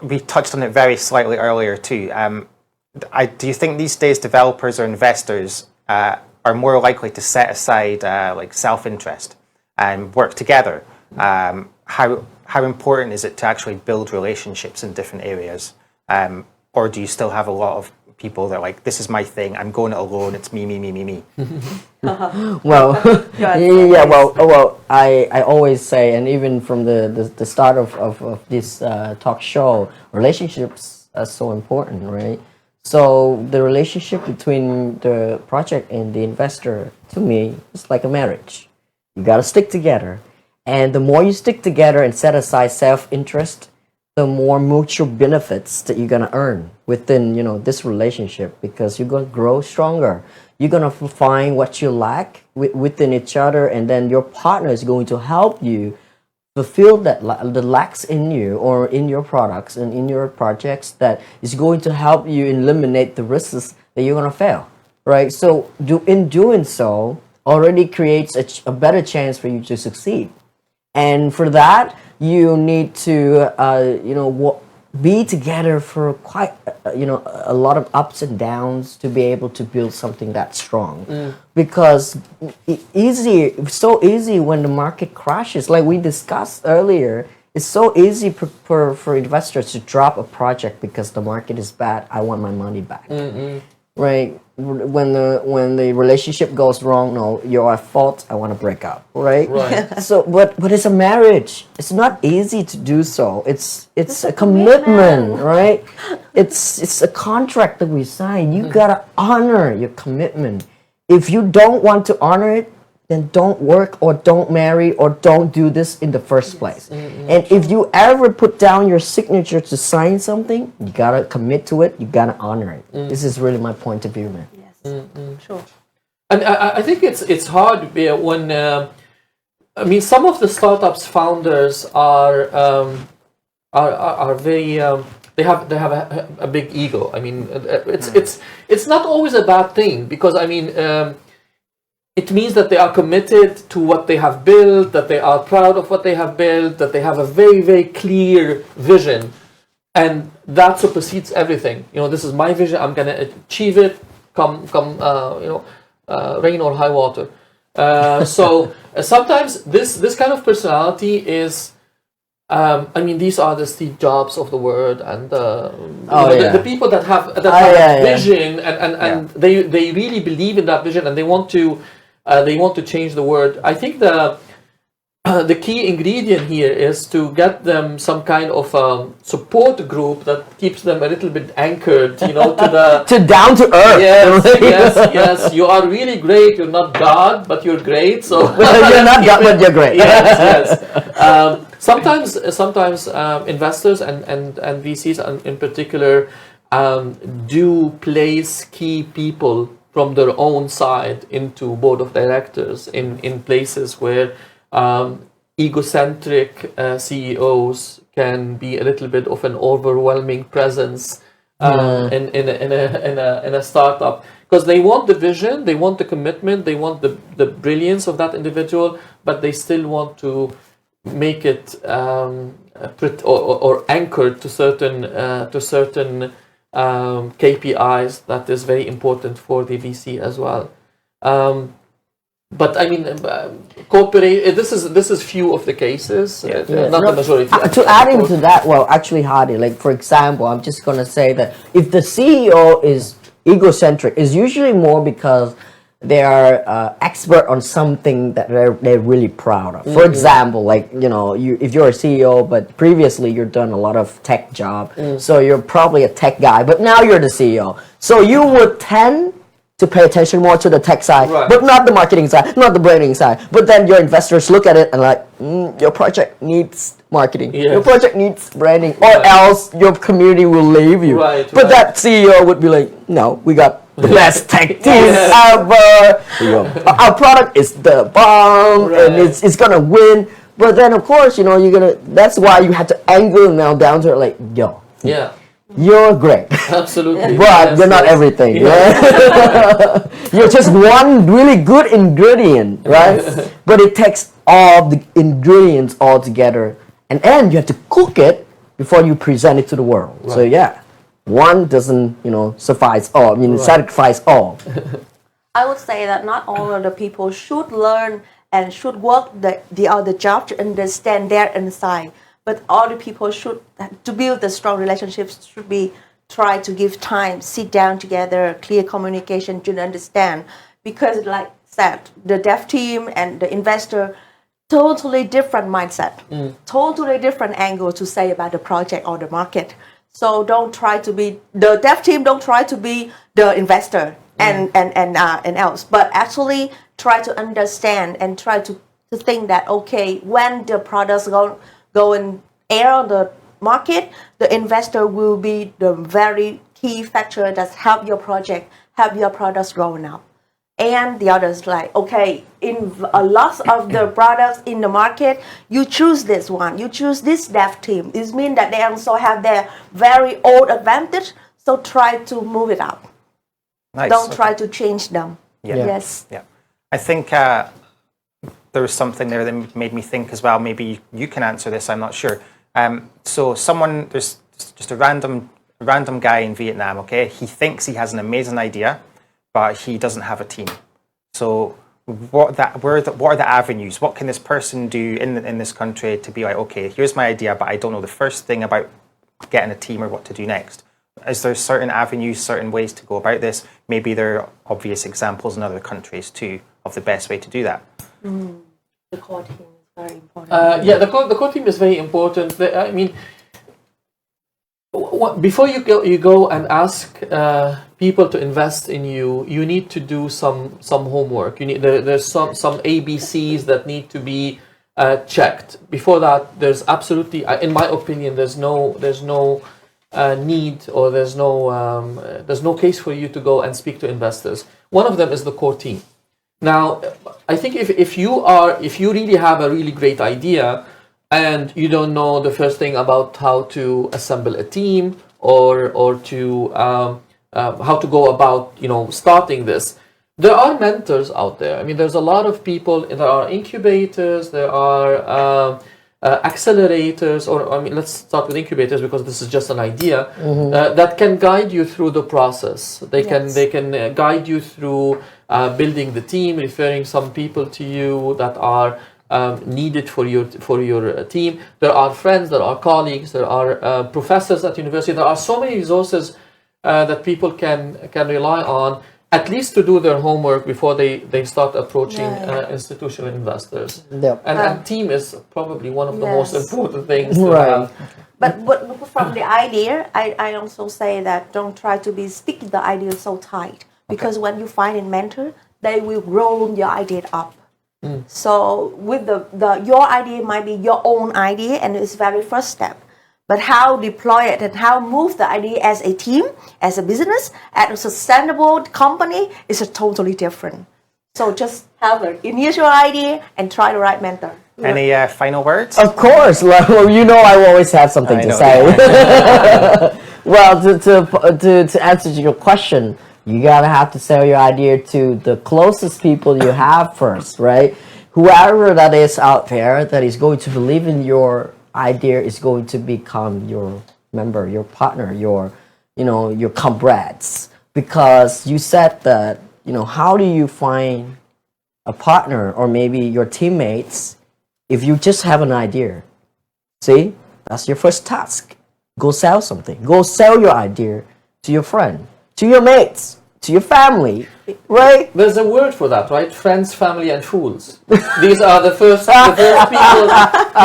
we touched on it very slightly earlier too. Do you think these days developers or investors are more likely to set aside like self-interest and work together? How important is it to actually build relationships in different areas? Or do you still have a lot of people that are like, this is my thing, I'm going it alone, it's me. Well, I always say, and even from the start of this talk show, relationships are so important, right? So the relationship between the project and the investor, to me, is like a marriage. You got to stick together. And the more you stick together and set aside self-interest, the more mutual benefits that you're gonna earn within, this relationship, because you're gonna grow stronger. You're gonna find what you lack within each other, and then your partner is going to help you fulfill the lacks in you or in your products and in your projects, that is going to help you eliminate the risks that you're gonna fail, right? So in doing so, already creates a better chance for you to succeed. And for that, you need to, be together for quite, a lot of ups and downs to be able to build something that strong. Because it's so easy when the market crashes. Like we discussed earlier, it's so easy for investors to drop a project because the market is bad. I want my money back. Right? When the relationship goes wrong, no, you're at fault, I want to break up, right? So, but it's a marriage. It's not easy to do so. It's a commitment, right? It's a contract that we sign. You gotta honor your commitment. If you don't want to honor it, then don't work or don't marry or don't do this in the first place. And if you ever put down your signature to sign something, you gotta commit to it, you gotta honor it. This is really my point of view, man. Yes, sure. And I think it's hard when, some of the startups founders are very, they have a big ego. I mean, it's not always a bad thing, because it means that they are committed to what they have built, that they are proud of what they have built, that they have a very, very clear vision, and that supersedes everything. This is my vision. I'm gonna achieve it, come rain or high water. So sometimes this kind of personality is. These are the Steve Jobs of the world, and the people that have vision, and they really believe in that vision, and they want to change the world. I think the key ingredient here is to get them some kind of support group that keeps them a little bit anchored, to the to down to earth. Yes. You are really great. You're not God, but you're great. So you're not God, but you're great. Yes. Sometimes investors and VCs in particular do place key people from their own side into board of directors in places where egocentric CEOs can be a little bit of an overwhelming presence in a startup, because they want the vision, they want the commitment, they want the brilliance of that individual, but they still want to make it or anchored to certain KPIs that is very important for the VC as well. But I mean, corporate. This is few of the cases, not the majority. To add into that, well, actually, Hadi, like for example, I'm just gonna say that if the CEO is egocentric, it's usually more because they are expert on something that they're really proud of. For example, like if you're a CEO, but previously you've done a lot of tech job, so you're probably a tech guy, but now you're the CEO, so you would tend to pay attention more to the tech side, but not the marketing side, not the branding side. But then your investors look at it and like, your project needs marketing, your project needs branding, or else your community will leave you. But that CEO would be like, no, we got the best tech team ever. Our product is the bomb, and it's gonna win. But then of course, that's why you have to angle now down to it, like, yo, you're great. Absolutely. But you're not everything. You're just one really good ingredient, right? But it takes all the ingredients all together, and then you have to cook it before you present it to the world. So one doesn't, suffice all. I mean, satisfies all. I would say that not all of the people should learn and should work the other job to understand their inside. But all the people should, to build the strong relationships, should be try to give time, sit down together, clear communication to understand. Because like I said, the dev team and the investor, totally different mindset, totally different angle to say about the project or the market. So don't try to be, the dev team don't try to be the investor and else, but actually try to understand and try to think that, okay, when the products go in air on the market, the investor will be the very key factor that help your project, help your products growing up. And the others like, okay, in a lot of the products in the market, you choose this one, you choose this dev team. It means that they also have their very old advantage, so try to move it up. Nice. Don't try to change them. Yes. I think there was something there that made me think as well. Maybe you can answer this, I'm not sure. So there's just a random guy in Vietnam, okay? He thinks he has an amazing idea, but he doesn't have a team. So what are the avenues? What can this person do in this country to be like, okay, here's my idea, but I don't know the first thing about getting a team or what to do next? Is there certain avenues, certain ways to go about this? Maybe there are obvious examples in other countries too of the best way to do that. The core team is very important. The core team is very important. I mean, before you go and ask people to invest in you, you need to do some homework. There's some ABCs that need to be checked. Before that, there's absolutely, in my opinion, there's no need, or there's no case for you to go and speak to investors. One of them is the core team. Now, I think if you really have a really great idea and you don't know the first thing about how to assemble a team or to how to go about starting this, there are mentors out there. I mean, there's a lot of people. There are incubators. There are accelerators, or I mean, let's start with incubators because this is just an idea that can guide you through the process. They can guide you through building the team, referring some people to you that are needed for your team. There are friends, there are colleagues, there are professors at university. There are so many resources that people can rely on, at least to do their homework before they start approaching institutional investors. And team is probably one of the most important things to have. But from the idea, I also say that don't try to stick the idea so tight, because when you find a mentor, they will roll your idea up. So with your idea might be your own idea, and it's very first step. but how deploy it and how move the idea as a team, as a business, as a sustainable company is a totally different. So just have an initial idea and try the right mentor. Any final words? Of course, well, you know I will always have something to say. Well, to answer your question, you gotta have to sell your idea to the closest people you have first, right? Whoever that is out there that is going to believe in your idea is going to become your member, your partner, your comrades. Because you said that, how do you find a partner or maybe your teammates if you just have an idea? See, that's your first task. Go sell something. Go sell your idea to your friend, to your mates, to your family, right? There's a word for that, right? Friends, family, and fools. These are the first people.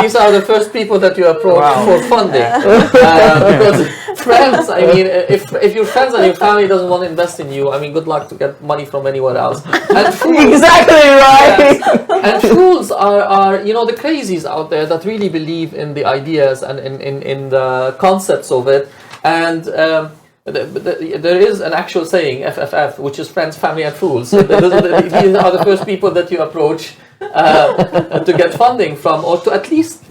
These are the first people that you approach for funding. Because friends, I mean, if your friends and your family doesn't want to invest in you, I mean, good luck to get money from anyone else. And fools, Exactly right. yes. And fools are the crazies out there that really believe in the ideas and in the concepts of it. And there is an actual saying, FFF, which is friends, family, and fools. These are the first people that you approach to get funding from, or to at least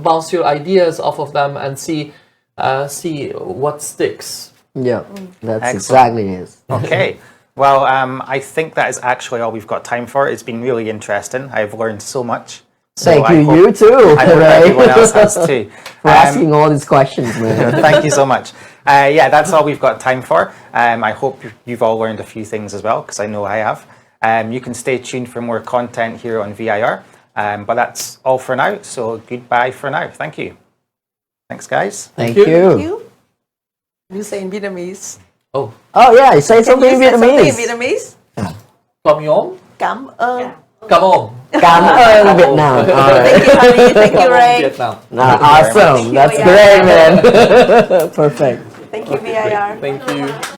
bounce your ideas off of them and see what sticks. Yeah, that's Excellent. exactly it. Okay. Well, I think that is actually all we've got time for. It's been really interesting. I've learned so much. So Thank you, I hope, you too. I hope right? everyone else has too. For asking all these questions, man. Thank you so much. Yeah, that's all we've got time for. I hope you've all learned a few things as well, because I know I have. You can stay tuned for more content here on VIR. But that's all for now. So goodbye for now. Thank you. Thanks, guys. Thank you. you. Thank you. You say in Vietnamese. Oh, Yeah, you say something in Can you say something in Vietnamese. Vietnamese? Phuong Nhong? Cảm ơn. Come on. Cảm ơn Việt Nam. All right. Thank you, Hadi. Thank you, Come on, Ray. Vietnam. Awesome. Thank you, That's yeah. great, man. Perfect. Thank you, VIR. Thank you.